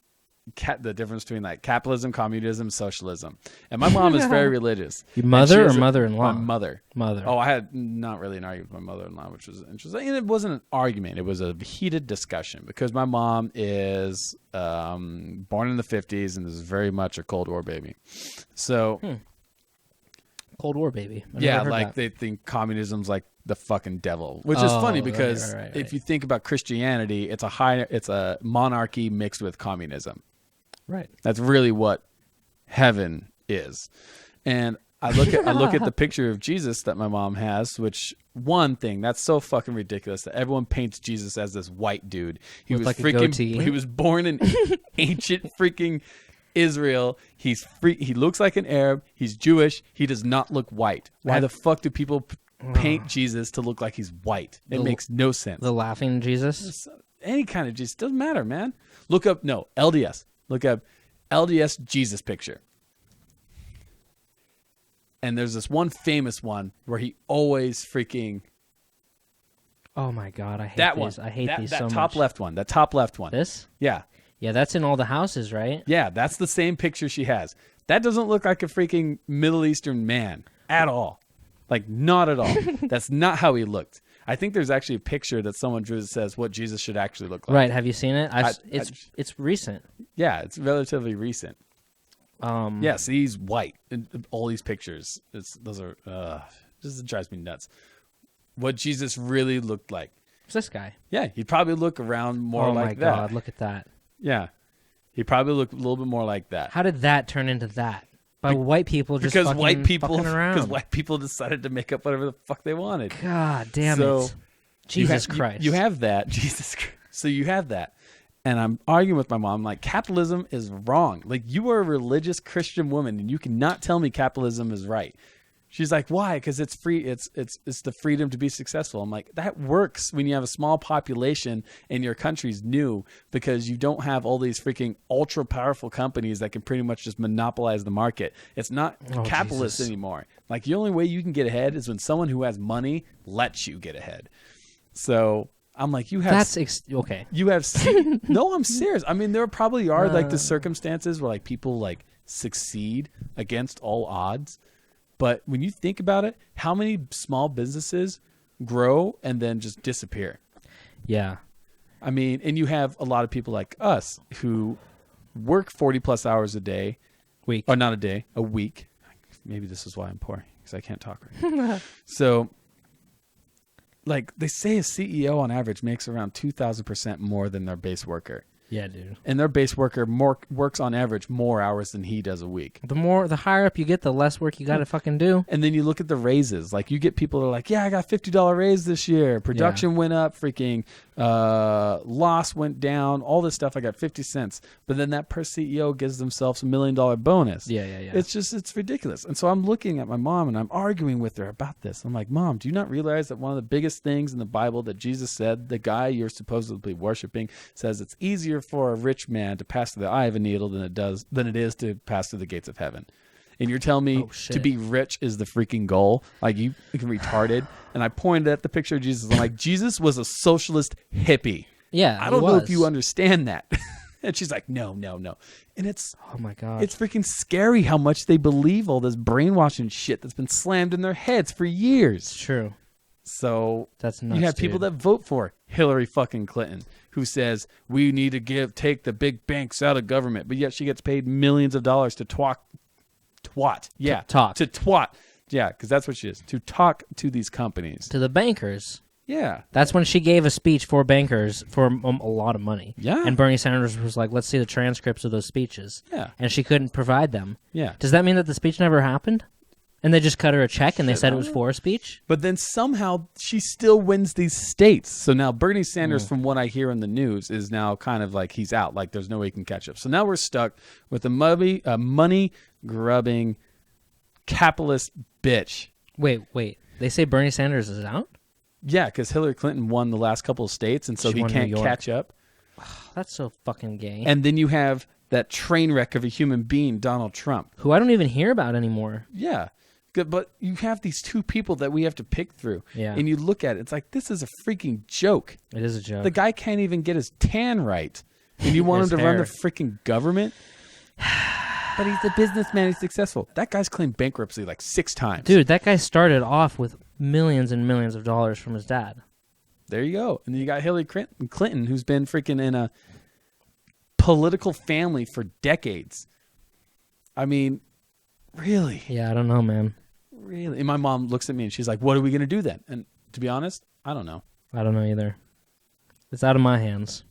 [SPEAKER 1] the difference between like capitalism, communism, socialism. And my mom is very religious.
[SPEAKER 2] Your mother
[SPEAKER 1] And
[SPEAKER 2] or
[SPEAKER 1] she has
[SPEAKER 2] mother-in-law?
[SPEAKER 1] My mother.
[SPEAKER 2] Mother.
[SPEAKER 1] Oh, I had not really an argument with my mother-in-law, which was interesting. And it wasn't an argument. It was a heated discussion because my mom is born in the 50s and is very much a Cold War baby. So,
[SPEAKER 2] Cold War, baby. I
[SPEAKER 1] yeah,
[SPEAKER 2] never heard
[SPEAKER 1] like
[SPEAKER 2] that.
[SPEAKER 1] they think communism's like the fucking devil, which is funny
[SPEAKER 2] right,
[SPEAKER 1] because
[SPEAKER 2] right.
[SPEAKER 1] if you think about Christianity, it's a monarchy mixed with communism.
[SPEAKER 2] Right.
[SPEAKER 1] That's really what heaven is. And I look at the picture of Jesus that my mom has, which one thing that's so fucking ridiculous that everyone paints Jesus as this white dude. He
[SPEAKER 2] With
[SPEAKER 1] was
[SPEAKER 2] like a
[SPEAKER 1] freaking
[SPEAKER 2] goatee.
[SPEAKER 1] he was born in ancient freaking Israel. He looks like an Arab. He's Jewish. He does not look white. Why the fuck do people paint Jesus to look like he's white? It makes no sense.
[SPEAKER 2] The laughing Jesus?
[SPEAKER 1] Any kind of Jesus doesn't matter, man. Look up LDS. Look up LDS Jesus picture. And there's this one famous one where he always freaking
[SPEAKER 2] Oh my God, I hate
[SPEAKER 1] that
[SPEAKER 2] these.
[SPEAKER 1] one.
[SPEAKER 2] I hate these so much.
[SPEAKER 1] That top left one. That top left one.
[SPEAKER 2] This?
[SPEAKER 1] Yeah.
[SPEAKER 2] Yeah, that's in all the houses, right?
[SPEAKER 1] Yeah, that's the same picture she has. That doesn't look like a freaking Middle Eastern man at all. Like, not at all. That's not how he looked. I think there's actually a picture that someone drew that says what Jesus should actually look like.
[SPEAKER 2] Right. Have you seen it?
[SPEAKER 1] I-
[SPEAKER 2] It's recent.
[SPEAKER 1] Yeah, it's relatively recent.
[SPEAKER 2] Um,
[SPEAKER 1] Yes, he's white in all these pictures. Those are just drives me nuts. What Jesus really looked like.
[SPEAKER 2] It's this guy.
[SPEAKER 1] Yeah, he'd probably look around more
[SPEAKER 2] oh
[SPEAKER 1] like
[SPEAKER 2] my
[SPEAKER 1] that.
[SPEAKER 2] God, look at that.
[SPEAKER 1] Yeah, he'd probably look a little bit more like that.
[SPEAKER 2] How did that turn into that? By white people just
[SPEAKER 1] Because
[SPEAKER 2] fucking, fucking around.
[SPEAKER 1] because white people decided to make up whatever the fuck they wanted.
[SPEAKER 2] God damn
[SPEAKER 1] So,
[SPEAKER 2] it. Jesus Christ.
[SPEAKER 1] You have that. Jesus Christ. So you have that. And I'm arguing with my mom, like, capitalism is wrong. Like, you are a religious Christian woman, and you cannot tell me capitalism is right. She's like, why? Because it's free. It's the freedom to be successful. I'm like, that works when you have a small population and your country's new, because you don't have all these freaking ultra powerful companies that can pretty much just monopolize the market. It's not capitalist anymore. Like, the only way you can get ahead is when someone who has money lets you get ahead. So I'm like, you have
[SPEAKER 2] okay.
[SPEAKER 1] You have no, I'm serious. I mean, there probably are like the circumstances where like people like succeed against all odds. But when you think about it, how many small businesses grow and then just disappear?
[SPEAKER 2] Yeah.
[SPEAKER 1] I mean, and you have a lot of people like us who work 40 plus hours a day.
[SPEAKER 2] Week.
[SPEAKER 1] Or not a day, a week. Maybe this is why I'm poor, because I can't talk right now. So, like, they say a CEO on average makes around 2,000% more than their base worker.
[SPEAKER 2] Yeah, dude.
[SPEAKER 1] And their base worker works on average more hours than he does a week.
[SPEAKER 2] The higher up you get, the less work you got to fucking do.
[SPEAKER 1] And then you look at the raises. Like, you get people that are like, yeah, I got $50 raise this year. Production went up. Freaking loss went down. All this stuff. I got 50 cents. But then that per CEO gives themselves $1 million bonus.
[SPEAKER 2] Yeah.
[SPEAKER 1] It's ridiculous. And so I'm looking at my mom and I'm arguing with her about this. I'm like, Mom, do you not realize that one of the biggest things in the Bible that Jesus said, the guy you're supposedly worshiping, says it's easier for a rich man to pass through the eye of a needle than it is to pass through the gates of heaven. And you're telling me to be rich is the freaking goal? Like, you can retarded. And I pointed at the picture of Jesus. I'm like, Jesus was a socialist hippie.
[SPEAKER 2] Yeah,
[SPEAKER 1] I don't know if you understand that. And she's like, no. And it's,
[SPEAKER 2] oh my God,
[SPEAKER 1] it's freaking scary how much they believe all this brainwashing shit that's been slammed in their heads for years.
[SPEAKER 2] It's true.
[SPEAKER 1] So
[SPEAKER 2] that's nuts.
[SPEAKER 1] You have people that vote for Hillary fucking Clinton, who says we need to take the big banks out of government, but yet she gets paid millions of dollars to twat. Yeah, to twat. Yeah, because that's what she is, to talk to these companies,
[SPEAKER 2] to the bankers.
[SPEAKER 1] Yeah,
[SPEAKER 2] that's when she gave a speech for bankers for a lot of money.
[SPEAKER 1] Yeah,
[SPEAKER 2] and Bernie Sanders was like, "Let's see the transcripts of those speeches."
[SPEAKER 1] Yeah,
[SPEAKER 2] and she couldn't provide them.
[SPEAKER 1] Yeah,
[SPEAKER 2] does that mean that the speech never happened? And they just cut her a check and they said it was for a speech?
[SPEAKER 1] But then somehow she still wins these states. So now Bernie Sanders, from what I hear in the news, is now kind of like he's out. Like, there's no way he can catch up. So now we're stuck with a money-grubbing capitalist bitch.
[SPEAKER 2] Wait. They say Bernie Sanders is out?
[SPEAKER 1] Yeah, because Hillary Clinton won the last couple of states, and so he can't catch up.
[SPEAKER 2] That's so fucking gay.
[SPEAKER 1] And then you have that train wreck of a human being, Donald Trump.
[SPEAKER 2] Who I don't even hear about anymore.
[SPEAKER 1] Yeah. But you have these two people that we have to pick through. Yeah. And you look at it, it's like, this is a freaking joke.
[SPEAKER 2] It is a joke.
[SPEAKER 1] The guy can't even get his tan right. And you want him to run the freaking government? But he's a businessman. He's successful. That guy's claimed bankruptcy like 6 times.
[SPEAKER 2] Dude, that guy started off with millions and millions of dollars from his dad.
[SPEAKER 1] There you go. And then you got Hillary Clinton, who's been freaking in a political family for decades. I mean, really?
[SPEAKER 2] Yeah, I don't know, man.
[SPEAKER 1] Really? And my mom looks at me and she's like, what are we going to do then? And to be honest, I don't know.
[SPEAKER 2] I don't know either. It's out of my hands.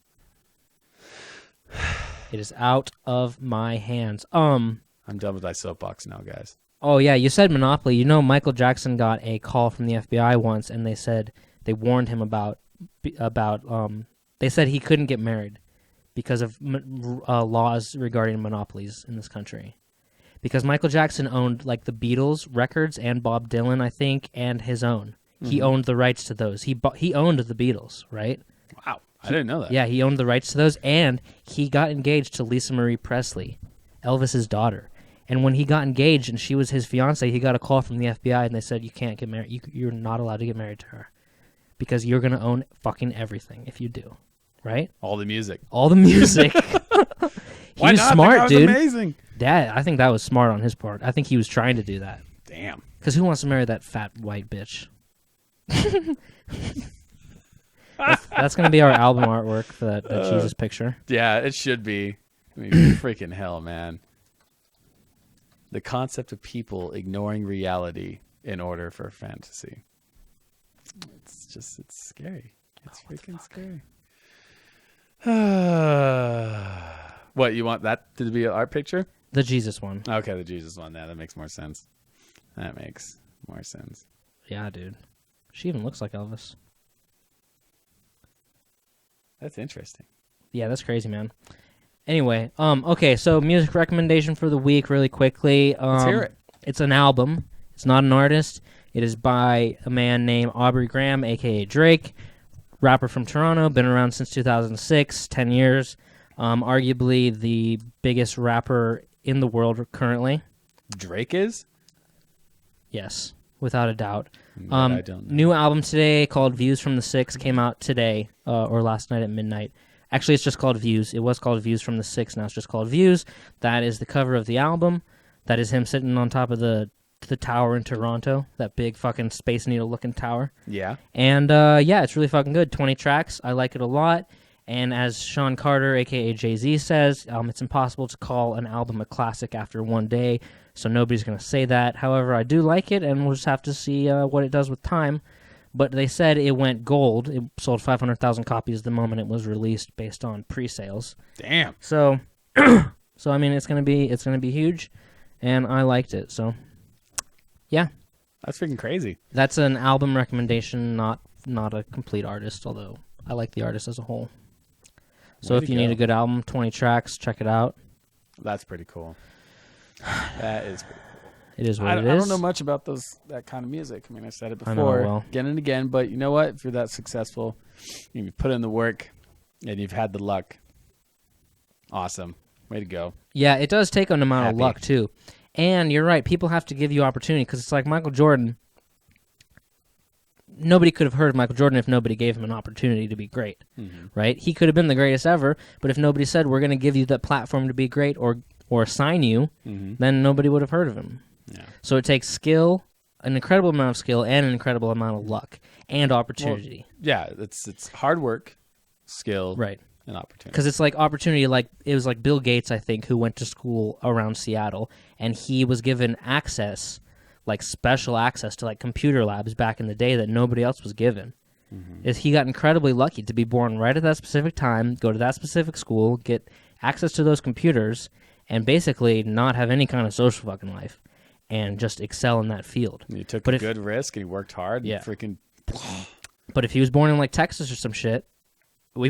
[SPEAKER 2] It is out of my hands. I'm
[SPEAKER 1] done with my soapbox now, guys.
[SPEAKER 2] Oh, yeah, you said Monopoly. You know, Michael Jackson got a call from the FBI once, and they said they warned him about they said he couldn't get married because of laws regarding monopolies in this country. Because Michael Jackson owned like the Beatles records and Bob Dylan, I think, and his own. Mm-hmm. He owned the rights to those. He owned the Beatles, right?
[SPEAKER 1] Wow, I didn't know that.
[SPEAKER 2] Yeah, he owned the rights to those, and he got engaged to Lisa Marie Presley, Elvis's daughter. And when he got engaged and she was his fiance, he got a call from the FBI, and they said, you can't get married. You're not allowed to get married to her because you're going to own fucking everything if you do, right?
[SPEAKER 1] All the music.
[SPEAKER 2] All the music.
[SPEAKER 1] Why
[SPEAKER 2] was
[SPEAKER 1] not?
[SPEAKER 2] Smart,
[SPEAKER 1] that was
[SPEAKER 2] dude.
[SPEAKER 1] Amazing.
[SPEAKER 2] Dad, I think that was smart on his part. I think he was trying to do that.
[SPEAKER 1] Damn.
[SPEAKER 2] Because who wants to marry that fat white bitch? That's going to be our album artwork for that Jesus picture.
[SPEAKER 1] Yeah, it should be. I mean, freaking hell, man. The concept of people ignoring reality in order for fantasy. It's scary. It's freaking scary. What, you want that to be an art picture?
[SPEAKER 2] The Jesus one.
[SPEAKER 1] Okay, the Jesus one. Yeah, that makes more sense. That makes more sense.
[SPEAKER 2] Yeah, dude. She even looks like Elvis.
[SPEAKER 1] That's interesting.
[SPEAKER 2] Yeah, that's crazy, man. Anyway, okay, so music recommendation for the week really quickly.
[SPEAKER 1] Let's hear it.
[SPEAKER 2] It's an album. It's not an artist. It is by a man named Aubrey Graham, a.k.a. Drake, rapper from Toronto, been around since 2006, 10 years. Arguably the biggest rapper in the world currently.
[SPEAKER 1] Drake is?
[SPEAKER 2] Yes, without a doubt.
[SPEAKER 1] I don't know.
[SPEAKER 2] New album today called Views from the Six came out today or last night at midnight. Actually, it's just called Views. It was called Views from the Six. Now it's just called Views. That is the cover of the album. That is him sitting on top of the tower in Toronto, that big fucking Space Needle looking tower.
[SPEAKER 1] Yeah.
[SPEAKER 2] And yeah, it's really fucking good. 20 tracks. I like it a lot. And as Sean Carter, a.k.a. Jay-Z, says, it's impossible to call an album a classic after one day, so nobody's going to say that. However, I do like it, and we'll just have to see what it does with time. But they said it went gold. It sold 500,000 copies the moment it was released based on pre-sales.
[SPEAKER 1] Damn.
[SPEAKER 2] So, I mean, it's going to be huge, and I liked it. So, yeah.
[SPEAKER 1] That's freaking crazy.
[SPEAKER 2] That's an album recommendation, not a complete artist, although I like the artist as a whole. So if you need a good album, 20 tracks, check it out.
[SPEAKER 1] That's pretty cool. That is pretty cool.
[SPEAKER 2] It is what it is.
[SPEAKER 1] I don't know much about that kind of music. I mean, I said it before,
[SPEAKER 2] I know, well.
[SPEAKER 1] again and again, but you know what? If you're that successful, and you put in the work, and you've had the luck, awesome. Way to go.
[SPEAKER 2] Yeah, it does take an amount of luck, too. And you're right, people have to give you opportunity, because it's like Michael Jordan. Nobody could have heard of Michael Jordan if nobody gave him an opportunity to be great, right? He could have been the greatest ever, but if nobody said, we're going to give you that platform to be great or sign you, then nobody would have heard of him. Yeah. So it takes skill, an incredible amount of skill, and an incredible amount of luck and opportunity.
[SPEAKER 1] Well, yeah, it's hard work, skill,
[SPEAKER 2] right,
[SPEAKER 1] and opportunity.
[SPEAKER 2] Because it's like opportunity, like it was like Bill Gates, I think, who went to school around Seattle, and he was given access, like special access to like computer labs back in the day that nobody else was given. Is he got incredibly lucky to be born right at that specific time, go to that specific school, get access to those computers, and basically not have any kind of social fucking life, and just excel in that field.
[SPEAKER 1] He took a good risk and he worked hard.
[SPEAKER 2] Yeah.
[SPEAKER 1] And freaking.
[SPEAKER 2] But if he was born in like Texas or some shit,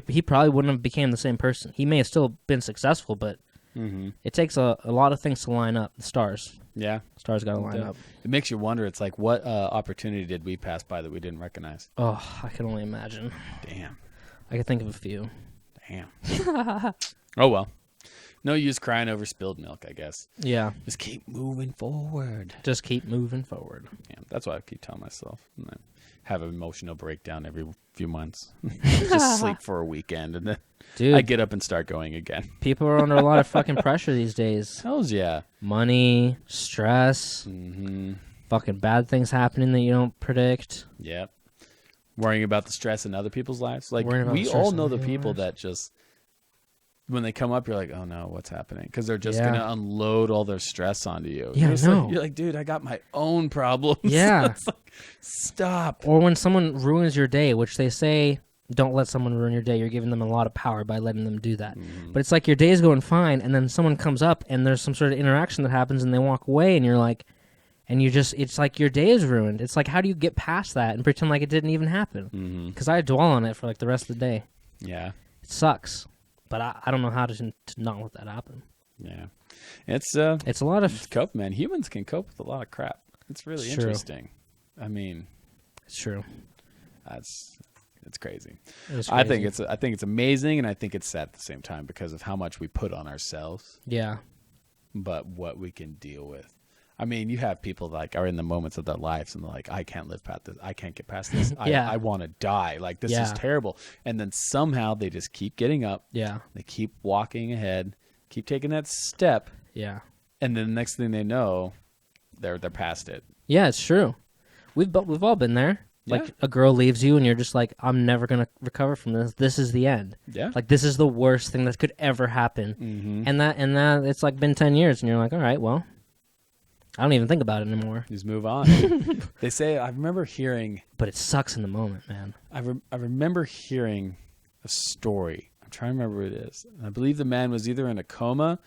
[SPEAKER 2] he probably wouldn't have became the same person. He may have still been successful, but it takes a lot of things to line up. The stars.
[SPEAKER 1] Yeah.
[SPEAKER 2] Stars got to line up.
[SPEAKER 1] It makes you wonder. It's like, what opportunity did we pass by that we didn't recognize?
[SPEAKER 2] Oh, I can only imagine.
[SPEAKER 1] Damn.
[SPEAKER 2] I can think of a few.
[SPEAKER 1] Damn. Oh, well. No use crying over spilled milk, I guess.
[SPEAKER 2] Yeah.
[SPEAKER 1] Just keep moving forward.
[SPEAKER 2] Just keep moving forward.
[SPEAKER 1] Yeah, that's what I keep telling myself. And I have an emotional breakdown every few months. Just sleep for a weekend, and then
[SPEAKER 2] Dude,
[SPEAKER 1] I get up and start going again.
[SPEAKER 2] People are under a lot of fucking pressure these days.
[SPEAKER 1] Hells yeah.
[SPEAKER 2] Money, stress, fucking bad things happening that you don't predict.
[SPEAKER 1] Yep. Worrying about the stress in other people's lives. Like,
[SPEAKER 2] Worrying about
[SPEAKER 1] we
[SPEAKER 2] the stress
[SPEAKER 1] all
[SPEAKER 2] in
[SPEAKER 1] know the
[SPEAKER 2] other
[SPEAKER 1] people
[SPEAKER 2] lives.
[SPEAKER 1] that just, when they come up, you're like, oh no, what's happening? Because they're just going to unload all their stress onto you.
[SPEAKER 2] Yeah,
[SPEAKER 1] you're,
[SPEAKER 2] no.
[SPEAKER 1] you're like, dude, I got my own problems.
[SPEAKER 2] Yeah.
[SPEAKER 1] It's like, stop.
[SPEAKER 2] Or when someone ruins your day, which they say, don't let someone ruin your day. You're giving them a lot of power by letting them do that. But it's like your day is going fine, and then someone comes up, and there's some sort of interaction that happens, and they walk away, and you're like, and you just, it's like your day is ruined. It's like, how do you get past that and pretend like it didn't even happen? Because I dwell on it for like the rest of the day.
[SPEAKER 1] Yeah.
[SPEAKER 2] It sucks. But I don't know how to not let that happen.
[SPEAKER 1] Yeah. It's
[SPEAKER 2] a lot of...
[SPEAKER 1] cope, man. Humans can cope with a lot of crap. It's really interesting. I mean...
[SPEAKER 2] It's true.
[SPEAKER 1] It's crazy.
[SPEAKER 2] It is
[SPEAKER 1] I
[SPEAKER 2] crazy.
[SPEAKER 1] think it's amazing, and I think it's sad at the same time because of how much we put on ourselves.
[SPEAKER 2] Yeah.
[SPEAKER 1] But what we can deal with. I mean, you have people that like are in the moments of their lives and they're like, I can't live past this. I can't get past this.
[SPEAKER 2] Yeah.
[SPEAKER 1] I want to die. Like, this is terrible. And then somehow they just keep getting up.
[SPEAKER 2] Yeah.
[SPEAKER 1] They keep walking ahead, keep taking that step.
[SPEAKER 2] Yeah.
[SPEAKER 1] And then the next thing they know, they're past it.
[SPEAKER 2] Yeah, it's true. We've all been there. Like, a girl leaves you and you're just like, I'm never going to recover from this. This is the end.
[SPEAKER 1] Yeah.
[SPEAKER 2] Like, this is the worst thing that could ever happen. And that it's like been 10 years and you're like, all right, well, I don't even think about it anymore.
[SPEAKER 1] Just move on. They say, I remember hearing...
[SPEAKER 2] But it sucks in the moment, man.
[SPEAKER 1] I remember hearing a story. I'm trying to remember what it is. And I believe the man was either in a coma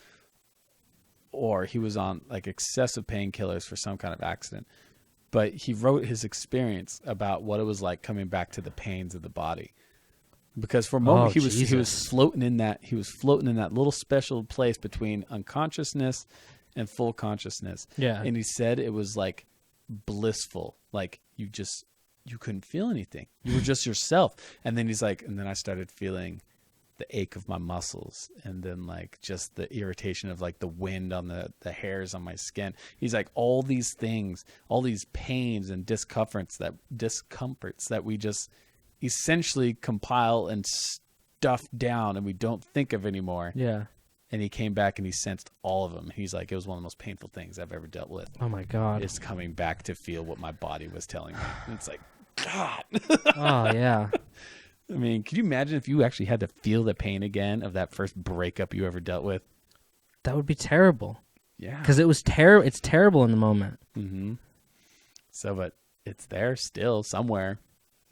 [SPEAKER 1] or he was on like excessive painkillers for some kind of accident. But he wrote his experience about what it was like coming back to the pains of the body. Because for a moment he was floating in that little special place between unconsciousness and full consciousness.
[SPEAKER 2] Yeah.
[SPEAKER 1] And he said it was like blissful. Like you couldn't feel anything. You were just yourself. And then he's like, and then I started feeling the ache of my muscles, and then like just the irritation of like the wind on the hairs on my skin. He's like, all these things, all these pains and discomforts that we just essentially compile and stuff down and we don't think of anymore.
[SPEAKER 2] Yeah.
[SPEAKER 1] And he came back and he sensed all of them. He's like, it was one of the most painful things I've ever dealt with.
[SPEAKER 2] Oh my God.
[SPEAKER 1] It's coming back to feel what my body was telling me. And it's like, God.
[SPEAKER 2] Oh yeah.
[SPEAKER 1] I mean, can you imagine if you actually had to feel the pain again of that first breakup you ever dealt with?
[SPEAKER 2] That would be terrible.
[SPEAKER 1] Yeah.
[SPEAKER 2] Because it was it's terrible in the moment.
[SPEAKER 1] Mm-hmm. So, but it's there still somewhere.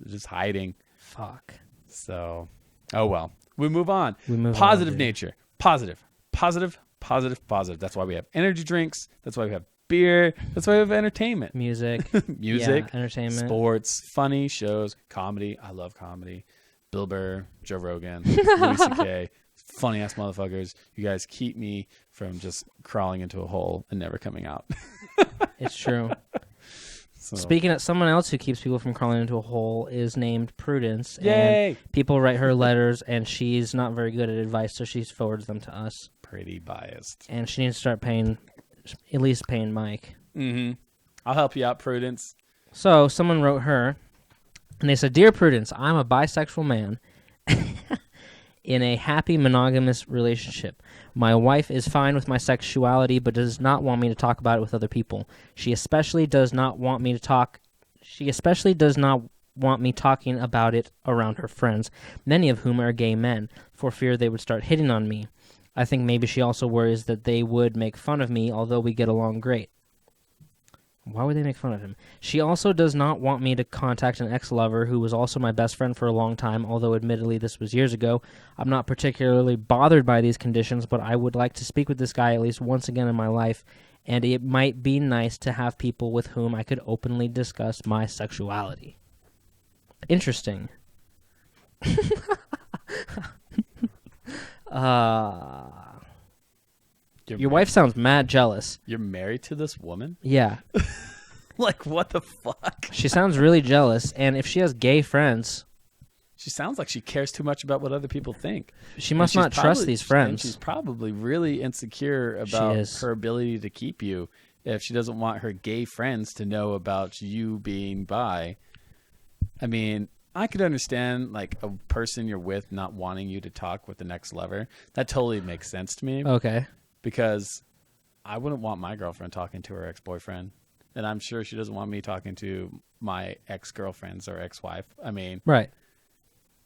[SPEAKER 1] It's just hiding.
[SPEAKER 2] Fuck.
[SPEAKER 1] So, oh well. We move on.
[SPEAKER 2] Positive
[SPEAKER 1] Positive nature. Positive. Positive. Positive. Positive. That's why we have energy drinks. That's why we have beer. That's why we have entertainment.
[SPEAKER 2] Music.
[SPEAKER 1] Music.
[SPEAKER 2] Yeah, entertainment.
[SPEAKER 1] Sports. Funny shows. Comedy. I love comedy. Bill Burr, Joe Rogan, Louis C.K., funny ass motherfuckers. You guys keep me from just crawling into a hole and never coming out.
[SPEAKER 2] It's true.
[SPEAKER 1] So.
[SPEAKER 2] Speaking of someone else who keeps people from crawling into a hole is named Prudence.
[SPEAKER 1] Yay!
[SPEAKER 2] And people write her letters, and she's not very good at advice, so she forwards them to us.
[SPEAKER 1] Pretty biased.
[SPEAKER 2] And she needs to start at least paying Mike.
[SPEAKER 1] Mm-hmm. I'll help you out, Prudence.
[SPEAKER 2] So someone wrote her, and they said, "Dear Prudence, I'm a bisexual man in a happy monogamous relationship. My wife is fine with my sexuality, but does not want me to talk about it with other people. She especially does not want me talking about it around her friends, many of whom are gay men, for fear they would start hitting on me. I think maybe she also worries that they would make fun of me, although we get along great." Why would they make fun of him? "She also does not want me to contact an ex-lover who was also my best friend for a long time, although admittedly this was years ago. I'm not particularly bothered by these conditions, but I would like to speak with this guy at least once again in my life, and it might be nice to have people with whom I could openly discuss my sexuality." Interesting. Your wife sounds mad jealous.
[SPEAKER 1] You're married to this woman?
[SPEAKER 2] Yeah.
[SPEAKER 1] Like, what the fuck?
[SPEAKER 2] She sounds really jealous, and if she has gay friends...
[SPEAKER 1] She sounds like she cares too much about what other people think.
[SPEAKER 2] She must not trust these friends.
[SPEAKER 1] And she's probably really insecure about her ability to keep you if she doesn't want her gay friends to know about you being bi. I mean, I could understand, like, a person you're with not wanting you to talk with the next lover. That totally makes sense to me.
[SPEAKER 2] Okay.
[SPEAKER 1] Because I wouldn't want my girlfriend talking to her ex-boyfriend. And I'm sure she doesn't want me talking to my ex-girlfriends or ex-wife. I mean,
[SPEAKER 2] right.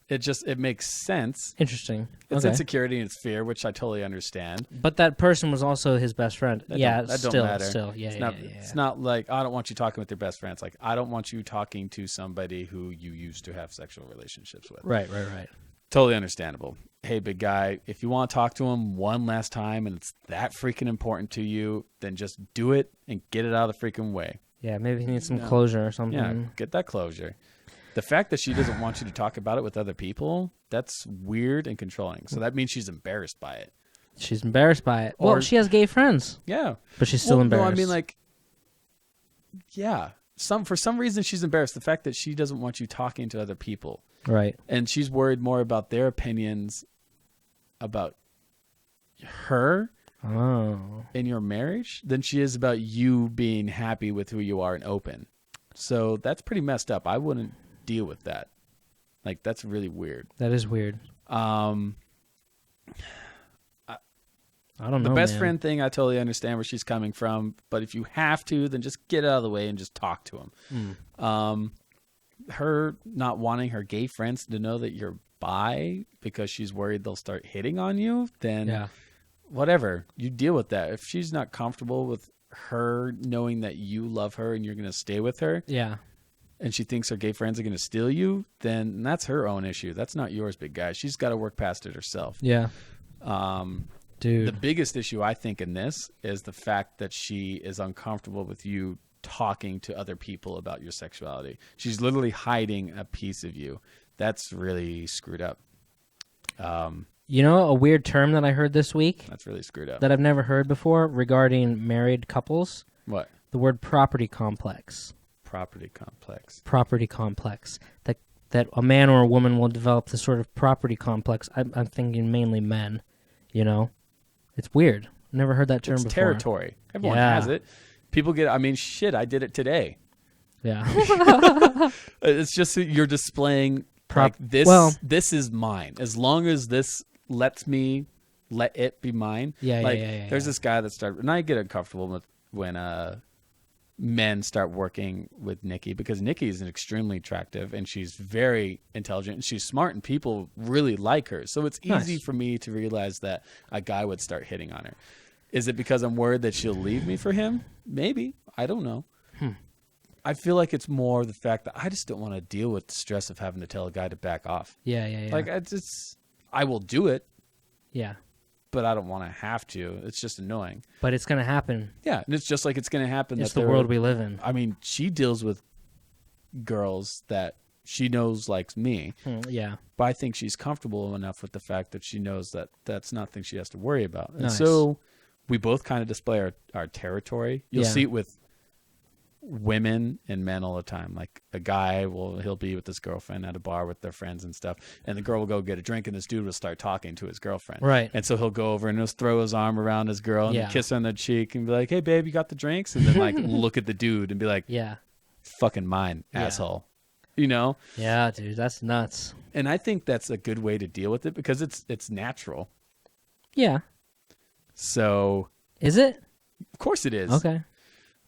[SPEAKER 1] It makes sense.
[SPEAKER 2] Interesting.
[SPEAKER 1] It's
[SPEAKER 2] okay.
[SPEAKER 1] insecurity and it's fear, which I totally understand.
[SPEAKER 2] But that person was also his best friend.
[SPEAKER 1] That
[SPEAKER 2] Still, yeah.
[SPEAKER 1] It's not like, I don't want you talking with your best friends. Like, I don't want you talking to somebody who you used to have sexual relationships with.
[SPEAKER 2] Right.
[SPEAKER 1] Totally understandable. Hey, big guy, if you want to talk to him one last time and it's that freaking important to you, then just do it and get it out of the freaking way.
[SPEAKER 2] Yeah, maybe he needs some closure or something.
[SPEAKER 1] Yeah, get that closure. The fact that she doesn't want you to talk about it with other people, that's weird and controlling. So that means she's embarrassed by it.
[SPEAKER 2] She's embarrassed by it. Well, she has gay friends.
[SPEAKER 1] Yeah.
[SPEAKER 2] But she's still embarrassed.
[SPEAKER 1] No, I mean, like, yeah. For some reason, she's embarrassed. The fact that she doesn't want you talking to other people.
[SPEAKER 2] Right.
[SPEAKER 1] And she's worried more about their opinions about her in your marriage than she is about you being happy with who you are and open. So that's pretty messed up. I wouldn't deal with that. Like, that's really weird.
[SPEAKER 2] That is weird. I don't know.
[SPEAKER 1] The best friend thing, I totally understand where she's coming from. But if you have to, then just get out of the way and just talk to him. Her not wanting her gay friends to know that you're bi because she's worried they'll start hitting on you, then whatever. You deal with that. If she's not comfortable with her knowing that you love her and you're going to stay with her, and she thinks her gay friends are going to steal you, then that's her own issue. That's not yours, big guy. She's got to work past it herself.
[SPEAKER 2] Yeah. Dude.
[SPEAKER 1] The biggest issue I think in this is the fact that she is uncomfortable with you talking to other people about your sexuality. She's literally hiding a piece of you. That's really screwed up.
[SPEAKER 2] You know, a weird term that I heard this week?
[SPEAKER 1] That's really screwed up.
[SPEAKER 2] That I've never heard before regarding married couples?
[SPEAKER 1] What?
[SPEAKER 2] The word property complex.
[SPEAKER 1] Property complex.
[SPEAKER 2] Property complex. That a man or a woman will develop this sort of property complex. I'm thinking mainly men, you know? It's weird. Never heard that term
[SPEAKER 1] It's
[SPEAKER 2] before.
[SPEAKER 1] territory. Everyone has it. People get, I mean, shit, I did it today.
[SPEAKER 2] Yeah.
[SPEAKER 1] It's just that you're displaying like this. This is mine. As long as this lets me let it be mine.
[SPEAKER 2] Yeah,
[SPEAKER 1] like,
[SPEAKER 2] yeah.
[SPEAKER 1] There's this guy that started, and I get uncomfortable with when men start working with Nikki, because Nikki is extremely attractive and she's very intelligent and she's smart and people really like her. So it's easy for me to realize that a guy would start hitting on her. Is it because I'm worried that she'll leave me for him? Maybe. I don't know. I feel like it's more the fact that I just don't want to deal with the stress of having to tell a guy to back off.
[SPEAKER 2] Yeah.
[SPEAKER 1] Like, I will do it.
[SPEAKER 2] Yeah.
[SPEAKER 1] But I don't want to have to. It's just annoying.
[SPEAKER 2] But it's going to happen.
[SPEAKER 1] Yeah, and it's just like it's going to happen.
[SPEAKER 2] It's the world we live in.
[SPEAKER 1] I mean, she deals with girls that she knows likes me.
[SPEAKER 2] Yeah.
[SPEAKER 1] But I think she's comfortable enough with the fact that she knows that that's nothing she has to worry about. And
[SPEAKER 2] Nice.
[SPEAKER 1] so we both kind of display our territory. You'll see it with women and men all the time. Like a guy he'll be with his girlfriend at a bar with their friends and stuff, and the girl will go get a drink and this dude will start talking to his girlfriend,
[SPEAKER 2] right?
[SPEAKER 1] And so he'll go over and he'll throw his arm around his girl and kiss her on the cheek and be like, hey babe, you got the drinks? And then like look at the dude and be like, yeah, fucking mine, asshole, you know?
[SPEAKER 2] Yeah, dude, that's nuts.
[SPEAKER 1] And I think that's a good way to deal with it because it's natural.
[SPEAKER 2] Yeah.
[SPEAKER 1] So
[SPEAKER 2] is it?
[SPEAKER 1] Of course it is.
[SPEAKER 2] Okay.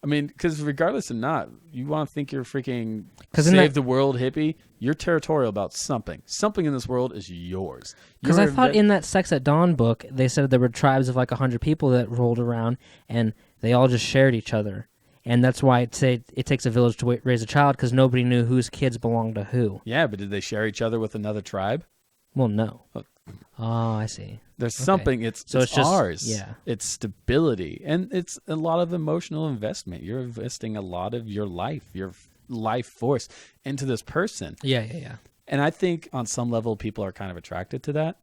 [SPEAKER 1] I mean, because regardless of not, you want to think you're freaking save the world hippie, you're territorial about something. Something in this world is yours.
[SPEAKER 2] Because I thought in that Sex at Dawn book, they said there were tribes of like 100 people that rolled around, and they all just shared each other. And that's why it takes a village to raise a child, because nobody knew whose kids belonged to who.
[SPEAKER 1] Yeah, but did they share each other with another tribe?
[SPEAKER 2] Well, no. Oh, I see.
[SPEAKER 1] There's something. It's just ours.
[SPEAKER 2] Yeah.
[SPEAKER 1] It's stability, and it's a lot of emotional investment. You're investing a lot of your life force into this person.
[SPEAKER 2] Yeah.
[SPEAKER 1] And I think on some level, people are kind of attracted to that,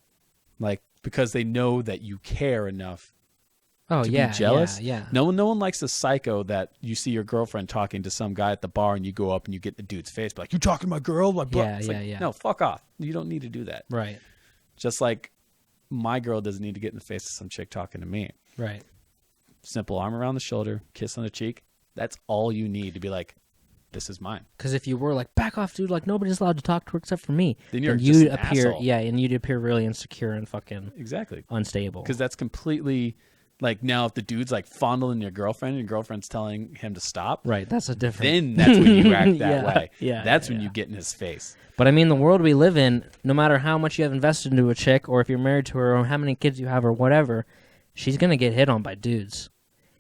[SPEAKER 1] like because they know that you care enough. To be jealous.
[SPEAKER 2] Yeah.
[SPEAKER 1] No one likes the psycho that you see your girlfriend talking to some guy at the bar and you go up and you get the dude's face, like, you talking to my girl? Like,
[SPEAKER 2] yeah.
[SPEAKER 1] No, fuck off. You don't need to do that.
[SPEAKER 2] Right.
[SPEAKER 1] Just like my girl doesn't need to get in the face of some chick talking to me.
[SPEAKER 2] Right.
[SPEAKER 1] Simple arm around the shoulder, kiss on the cheek. That's all you need to be like, this is mine.
[SPEAKER 2] Because if you were like, back off, dude, like nobody's allowed to talk to her except for me,
[SPEAKER 1] then you'd appear,
[SPEAKER 2] asshole. Yeah, and you'd appear really insecure and fucking unstable.
[SPEAKER 1] Because that's completely. Like now, if the dude's like fondling your girlfriend and your girlfriend's telling him to stop,
[SPEAKER 2] right? That's a different.
[SPEAKER 1] Then that's when you act that way.
[SPEAKER 2] Yeah,
[SPEAKER 1] that's when you get in his face.
[SPEAKER 2] But I mean, the world we live in, no matter how much you have invested into a chick, or if you're married to her, or how many kids you have, or whatever, she's gonna get hit on by dudes,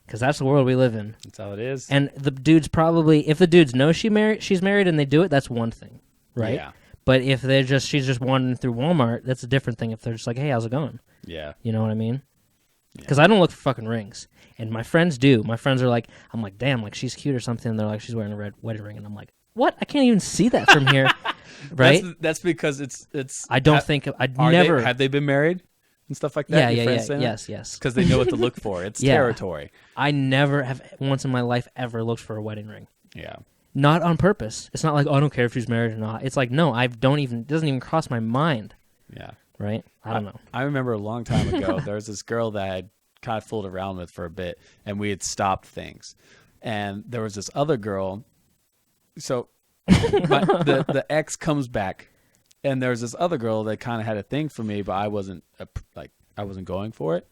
[SPEAKER 2] because that's the world we live in.
[SPEAKER 1] That's how it is.
[SPEAKER 2] And the dudes probably, if the dudes know she's married and they do it, that's one thing, right?
[SPEAKER 1] Yeah.
[SPEAKER 2] But if she's just wandering through Walmart, that's a different thing. If they're just like, hey, how's it going?
[SPEAKER 1] Yeah.
[SPEAKER 2] You know what I mean? Because I don't look for fucking rings, and my friends do. My friends are like, I'm like, damn, like she's cute or something. And they're like, she's wearing a red wedding ring, and I'm like, what? I can't even see that from here, right?
[SPEAKER 1] That's because it's.
[SPEAKER 2] I don't think I'd never.
[SPEAKER 1] Have they been married and stuff like that?
[SPEAKER 2] Yes.
[SPEAKER 1] Because they know what to look for. It's territory.
[SPEAKER 2] I never have once in my life ever looked for a wedding ring.
[SPEAKER 1] Yeah.
[SPEAKER 2] Not on purpose. It's not like, oh, I don't care if she's married or not. It's like, no, it doesn't even cross my mind.
[SPEAKER 1] Yeah.
[SPEAKER 2] Right? I don't know.
[SPEAKER 1] I remember a long time ago, there was this girl that I had kind of fooled around with for a bit, and we had stopped things. And there was this other girl. So the ex comes back, and there's this other girl that kind of had a thing for me, but I wasn't going for it.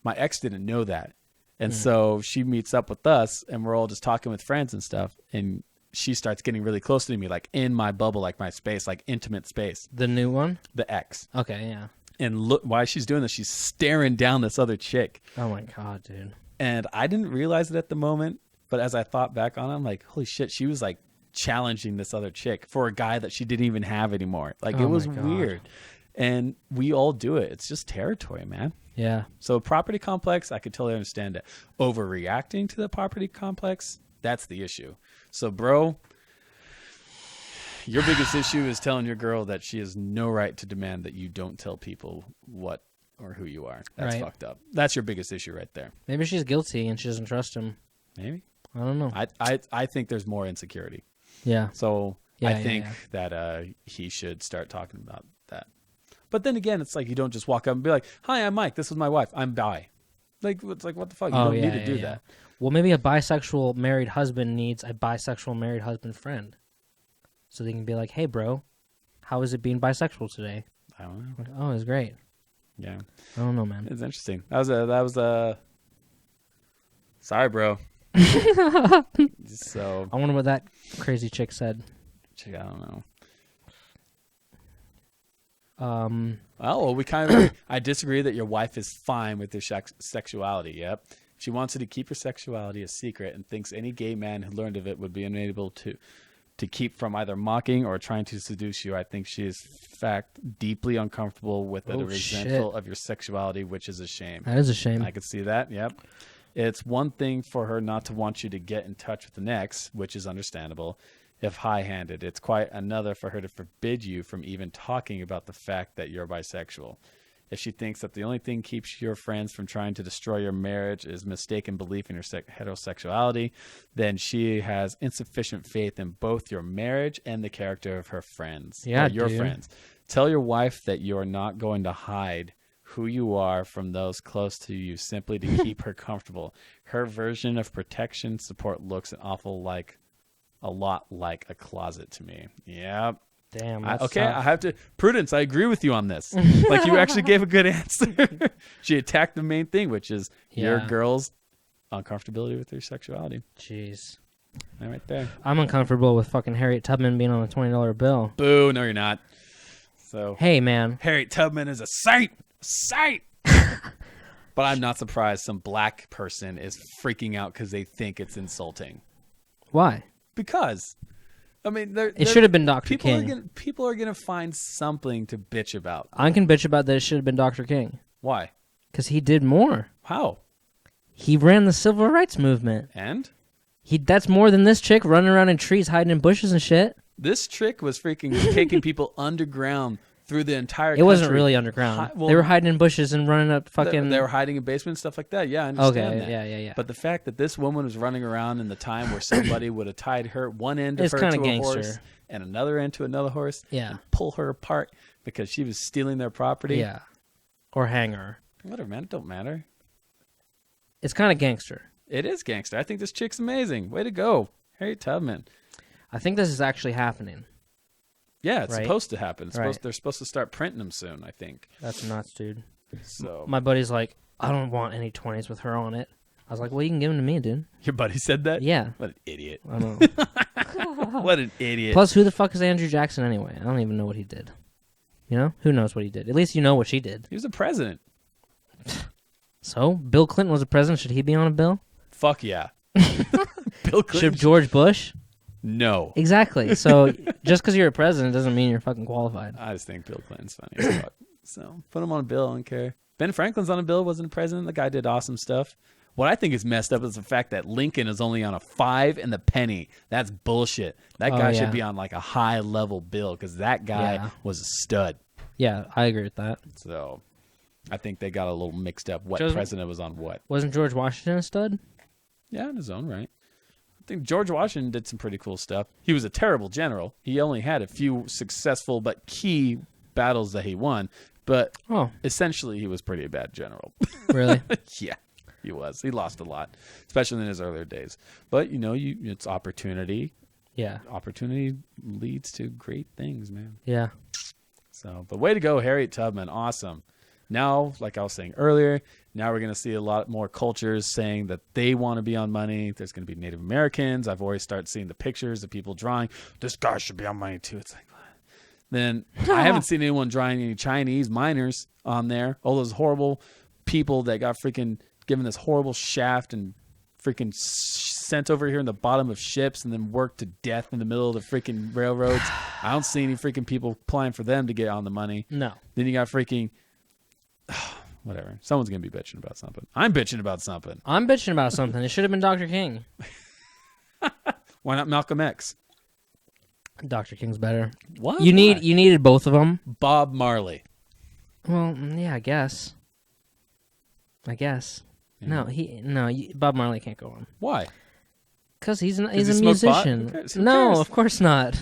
[SPEAKER 1] My ex didn't know that. And so she meets up with us, and we're all just talking with friends and stuff. And she starts getting really close to me, like in my bubble, like my space, like intimate space.
[SPEAKER 2] The new one?
[SPEAKER 1] The ex.
[SPEAKER 2] Okay, yeah.
[SPEAKER 1] And look, while she's doing this, she's staring down this other chick.
[SPEAKER 2] Oh my God, dude.
[SPEAKER 1] And I didn't realize it at the moment, but as I thought back on it, I'm like, holy shit, she was like challenging this other chick for a guy that she didn't even have anymore. Like, it was weird. And we all do it. It's just territory, man.
[SPEAKER 2] Yeah.
[SPEAKER 1] So property complex, I could totally understand it. Overreacting to the property complex, that's the issue. So, bro, your biggest issue is telling your girl that she has no right to demand that you don't tell people what or who you are. That's fucked up. That's your biggest issue right there.
[SPEAKER 2] Maybe she's guilty and she doesn't trust him.
[SPEAKER 1] Maybe.
[SPEAKER 2] I don't know.
[SPEAKER 1] I think there's more insecurity.
[SPEAKER 2] Yeah.
[SPEAKER 1] So
[SPEAKER 2] Yeah,
[SPEAKER 1] I
[SPEAKER 2] yeah,
[SPEAKER 1] think
[SPEAKER 2] yeah.
[SPEAKER 1] that he should start talking about that. But then again, it's like you don't just walk up and be like, "Hi, I'm Mike. This is my wife. I'm bi." Like it's like what the fuck? You don't need to do that.
[SPEAKER 2] Well, maybe a bisexual married husband needs a bisexual married husband friend, so they can be like, "Hey, bro, how is it being bisexual today?"
[SPEAKER 1] I don't know.
[SPEAKER 2] Like, oh, it's great.
[SPEAKER 1] Yeah,
[SPEAKER 2] I don't know, man.
[SPEAKER 1] it's interesting. That was a. Sorry, bro. So
[SPEAKER 2] I wonder what that crazy chick said.
[SPEAKER 1] I don't know.
[SPEAKER 2] Well,
[SPEAKER 1] we kind of agree. I disagree that your wife is fine with your sexuality. Yep. She wants you to keep your sexuality a secret and thinks any gay man who learned of it would be unable to keep from either mocking or trying to seduce you. I think she is, in fact, deeply uncomfortable with it and resentful of your sexuality, which is a shame.
[SPEAKER 2] That is a shame.
[SPEAKER 1] I could see that. Yep. It's one thing for her not to want you to get in touch with the next, which is understandable. If high-handed, it's quite another for her to forbid you from even talking about the fact that you're bisexual. If she thinks that the only thing keeps your friends from trying to destroy your marriage is mistaken belief in your heterosexuality, then she has insufficient faith in both your marriage and the character of her friends.
[SPEAKER 2] Yeah,
[SPEAKER 1] your
[SPEAKER 2] dude.
[SPEAKER 1] friends. Tell your wife that you're not going to hide who you are from those close to you simply to keep her comfortable. Her version of protection support looks a lot like a closet to me. Yep.
[SPEAKER 2] Damn.
[SPEAKER 1] Okay, I have to. Prudence, I agree with you on this. Like, you actually gave a good answer. She attacked the main thing, which is your girl's uncomfortability with their sexuality.
[SPEAKER 2] Jeez.
[SPEAKER 1] That right there.
[SPEAKER 2] I'm uncomfortable with fucking Harriet Tubman being on a $20 bill.
[SPEAKER 1] Boo, no, you're not. So,
[SPEAKER 2] hey, man.
[SPEAKER 1] Harriet Tubman is a saint. A saint. But I'm not surprised some black person is freaking out because they think it's insulting.
[SPEAKER 2] Why?
[SPEAKER 1] Because, I mean,
[SPEAKER 2] it should have been Dr. King.
[SPEAKER 1] People are gonna find something to bitch about.
[SPEAKER 2] I can bitch about that. It should have been Dr. King.
[SPEAKER 1] Why?
[SPEAKER 2] Because he did more.
[SPEAKER 1] How?
[SPEAKER 2] He ran the civil rights movement.
[SPEAKER 1] And?
[SPEAKER 2] That's more than this chick running around in trees, hiding in bushes and shit.
[SPEAKER 1] This chick was freaking taking people underground through the entire country.
[SPEAKER 2] It wasn't really underground. They were hiding in bushes and running up fucking...
[SPEAKER 1] They were hiding in basements and stuff like that. Yeah, I understand that.
[SPEAKER 2] Yeah.
[SPEAKER 1] But the fact that this woman was running around in the time where somebody would have tied her one end of her to a horse and another end to another horse and pull her apart because she was stealing their property.
[SPEAKER 2] Yeah. Or hang her.
[SPEAKER 1] Whatever, man. It don't matter.
[SPEAKER 2] It's kind of gangster.
[SPEAKER 1] It is gangster. I think this chick's amazing. Way to go. Harriet Tubman.
[SPEAKER 2] I think this is actually happening.
[SPEAKER 1] Yeah, it's supposed to happen.
[SPEAKER 2] Right.
[SPEAKER 1] They're supposed to start printing them soon, I think.
[SPEAKER 2] That's nuts, dude.
[SPEAKER 1] So
[SPEAKER 2] my buddy's like, I don't want any 20s with her on it. I was like, well, you can give them to me, dude.
[SPEAKER 1] Your buddy said that?
[SPEAKER 2] Yeah.
[SPEAKER 1] What an idiot.
[SPEAKER 2] I know.
[SPEAKER 1] What an idiot.
[SPEAKER 2] Plus, who the fuck is Andrew Jackson anyway? I don't even know what he did. You know? Who knows what he did? At least you know what she did.
[SPEAKER 1] He was a president.
[SPEAKER 2] So, Bill Clinton was a president. Should he be on a bill?
[SPEAKER 1] Fuck yeah. Bill Clinton.
[SPEAKER 2] Should George Bush?
[SPEAKER 1] No.
[SPEAKER 2] Exactly. So just because you're a president doesn't mean you're fucking qualified.
[SPEAKER 1] I just think Bill Clinton's funny as fuck. So put him on a bill. I don't care. Ben Franklin's on a bill. Wasn't a president. The guy did awesome stuff. What I think is messed up is the fact that Lincoln is only on a 5 and the penny. That's bullshit. That guy should be on like a high level bill because that guy was a stud.
[SPEAKER 2] Yeah, I agree with that.
[SPEAKER 1] So I think they got a little mixed up. What president was on what?
[SPEAKER 2] Wasn't George Washington a stud?
[SPEAKER 1] Yeah, in his own right. I think George Washington did some pretty cool stuff. He was a terrible general. He only had a few successful but key battles that he won. But essentially, he was pretty bad general.
[SPEAKER 2] Really?
[SPEAKER 1] Yeah, he was. He lost a lot, especially in his earlier days. But, you know, it's opportunity.
[SPEAKER 2] Yeah.
[SPEAKER 1] Opportunity leads to great things, man.
[SPEAKER 2] Yeah.
[SPEAKER 1] So, but way to go, Harriet Tubman. Awesome. Now, like I was saying earlier, now we're going to see a lot more cultures saying that they want to be on money. There's going to be Native Americans. I've already started seeing the pictures of people drawing, this guy should be on money too. It's like, what? Then I haven't seen anyone drawing any Chinese miners on there. All those horrible people that got freaking given this horrible shaft and freaking sent over here in the bottom of ships and then worked to death in the middle of the freaking railroads. I don't see any freaking people applying for them to get on the money.
[SPEAKER 2] No.
[SPEAKER 1] Then you got freaking... Whatever. Someone's going to be bitching about something. I'm bitching about something.
[SPEAKER 2] I'm bitching about something. It should have been Dr. King.
[SPEAKER 1] Why not Malcolm X?
[SPEAKER 2] Dr. King's better.
[SPEAKER 1] What?
[SPEAKER 2] You needed both of them.
[SPEAKER 1] Bob Marley.
[SPEAKER 2] Well, yeah, I guess. Yeah. No, Bob Marley can't go on.
[SPEAKER 1] Why?
[SPEAKER 2] Because he's a
[SPEAKER 1] he smoke pot?
[SPEAKER 2] musician.
[SPEAKER 1] Who cares? Who
[SPEAKER 2] No,
[SPEAKER 1] cares?
[SPEAKER 2] of course not.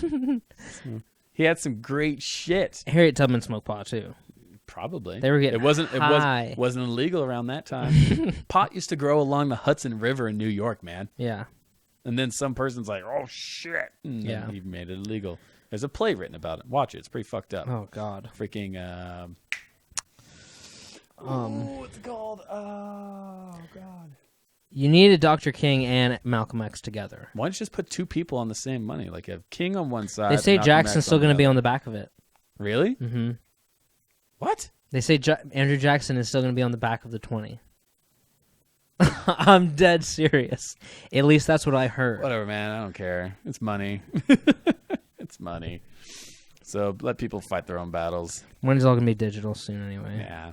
[SPEAKER 1] He had some great shit.
[SPEAKER 2] Harriet Tubman smoked pot too.
[SPEAKER 1] Probably.
[SPEAKER 2] They were getting high.
[SPEAKER 1] It wasn't illegal around that time. Pot used to grow along the Hudson River in New York, man.
[SPEAKER 2] Yeah.
[SPEAKER 1] And then some person's like, "Oh shit!" And then he made it illegal. There's a play written about it. Watch it; it's pretty fucked up.
[SPEAKER 2] Oh God.
[SPEAKER 1] Freaking. What's it called? Oh God.
[SPEAKER 2] You needed Dr. King and Malcolm X together.
[SPEAKER 1] Why don't you just put two people on the same money? Like you have King on one side.
[SPEAKER 2] They say
[SPEAKER 1] Malcolm
[SPEAKER 2] Jackson's
[SPEAKER 1] X
[SPEAKER 2] still going to be
[SPEAKER 1] the
[SPEAKER 2] on the back of it.
[SPEAKER 1] other. Really?
[SPEAKER 2] Mm-hmm.
[SPEAKER 1] What?
[SPEAKER 2] They say Andrew Jackson is still going to be on the back of the 20. I'm dead serious. At least that's what I heard.
[SPEAKER 1] Whatever, man. I don't care. It's money. It's money. So let people fight their own battles.
[SPEAKER 2] Money's all going to be digital soon anyway.
[SPEAKER 1] Yeah.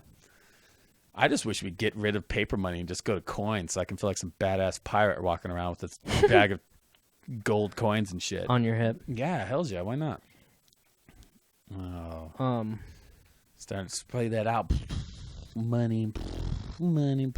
[SPEAKER 1] I just wish we'd get rid of paper money and just go to coins so I can feel like some badass pirate walking around with this bag of gold coins and shit.
[SPEAKER 2] On your hip.
[SPEAKER 1] Yeah, hells yeah. Why not? Oh. Starting to play that out. Money. Man,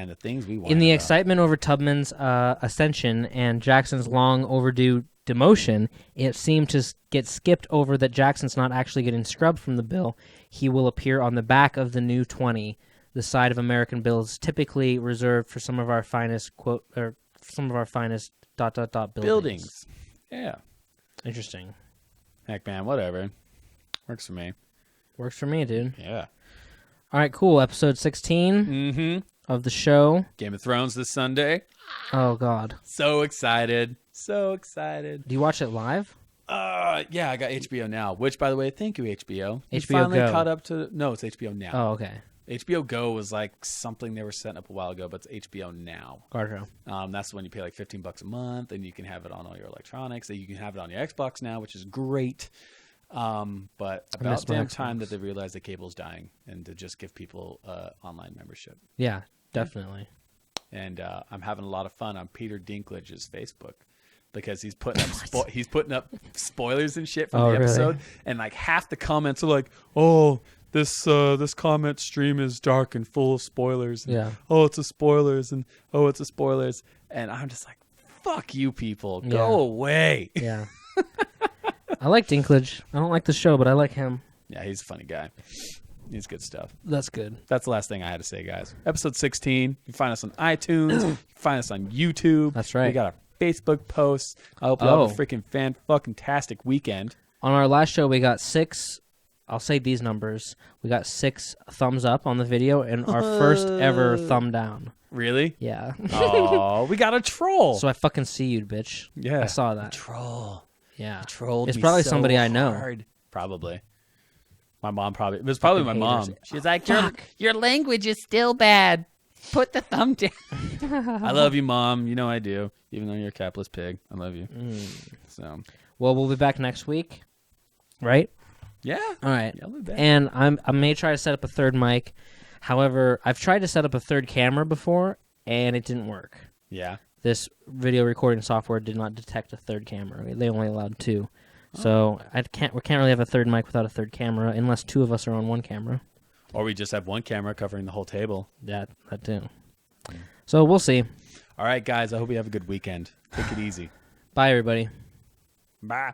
[SPEAKER 1] the things we want.
[SPEAKER 2] In the excitement over Tubman's ascension and Jackson's long overdue demotion, it seemed to get skipped over that Jackson's not actually getting scrubbed from the bill. He will appear on the back of the new 20, the side of American bills typically reserved for some of our finest buildings.
[SPEAKER 1] Yeah.
[SPEAKER 2] Interesting.
[SPEAKER 1] Heck, man, whatever. Works for me.
[SPEAKER 2] Works for me, dude.
[SPEAKER 1] Yeah.
[SPEAKER 2] All right, cool. Episode 16 of the show.
[SPEAKER 1] Game of Thrones this Sunday.
[SPEAKER 2] Oh, God.
[SPEAKER 1] So excited. So excited.
[SPEAKER 2] Do you watch it live?
[SPEAKER 1] Yeah, I got HBO Now, which, by the way, thank you, HBO. We
[SPEAKER 2] HBO
[SPEAKER 1] finally
[SPEAKER 2] Go.
[SPEAKER 1] caught up to... No, it's HBO Now.
[SPEAKER 2] Oh, okay.
[SPEAKER 1] HBO Go was like something they were setting up a while ago, but it's HBO Now.
[SPEAKER 2] Gotcha.
[SPEAKER 1] That's when you pay like $15 a month, and you can have it on all your electronics. And you can have it on your Xbox now, which is great. But about damn time that they realized that cable's dying, and to just give people online membership.
[SPEAKER 2] Yeah, definitely.
[SPEAKER 1] And I'm having a lot of fun on Peter Dinklage's Facebook. Because he's putting up spoilers and shit from the episode, really? And like half the comments are like, "Oh, this comment stream is dark and full of spoilers." And,
[SPEAKER 2] yeah.
[SPEAKER 1] Oh, it's a spoilers, and oh, it's a spoilers, and I'm just like, "Fuck you, people, go away."
[SPEAKER 2] Yeah. I like Dinklage. I don't like the show, but I like him.
[SPEAKER 1] Yeah, he's a funny guy. He's good stuff.
[SPEAKER 2] That's good.
[SPEAKER 1] That's the last thing I had to say, guys. Episode 16. You can find us on iTunes. You can find us on YouTube.
[SPEAKER 2] That's right.
[SPEAKER 1] We got our Facebook posts. I hope you have a freaking fan-fucking-tastic weekend.
[SPEAKER 2] On our last show, we got 6, I'll say these numbers. We got 6 thumbs up on the video and our first ever thumb down.
[SPEAKER 1] Really?
[SPEAKER 2] Yeah.
[SPEAKER 1] Oh, we got a troll.
[SPEAKER 2] So I fucking see you, bitch.
[SPEAKER 1] Yeah.
[SPEAKER 2] I saw that.
[SPEAKER 1] A troll.
[SPEAKER 2] Yeah.
[SPEAKER 1] A troll.
[SPEAKER 2] It's probably
[SPEAKER 1] so
[SPEAKER 2] somebody I know.
[SPEAKER 1] hard. Probably. My mom probably. It was probably my mom. She's like, your language is still bad. Put the thumb down. I love you, Mom. You know I do. Even though you're a capitalist pig, I love you. So,
[SPEAKER 2] well, we'll be back next week, right?
[SPEAKER 1] Yeah.
[SPEAKER 2] All right.
[SPEAKER 1] Yeah, we'll be back.
[SPEAKER 2] And I may try to set up a third mic. However, I've tried to set up a third camera before, and it didn't work.
[SPEAKER 1] Yeah.
[SPEAKER 2] This video recording software did not detect a third camera. They only allowed 2. So we can't really have a third mic without a third camera unless 2 of us are on one camera.
[SPEAKER 1] Or we just have one camera covering the whole table.
[SPEAKER 2] That too. So we'll see.
[SPEAKER 1] All right, guys. I hope you have a good weekend. Take it easy.
[SPEAKER 2] Bye, everybody.
[SPEAKER 1] Bye.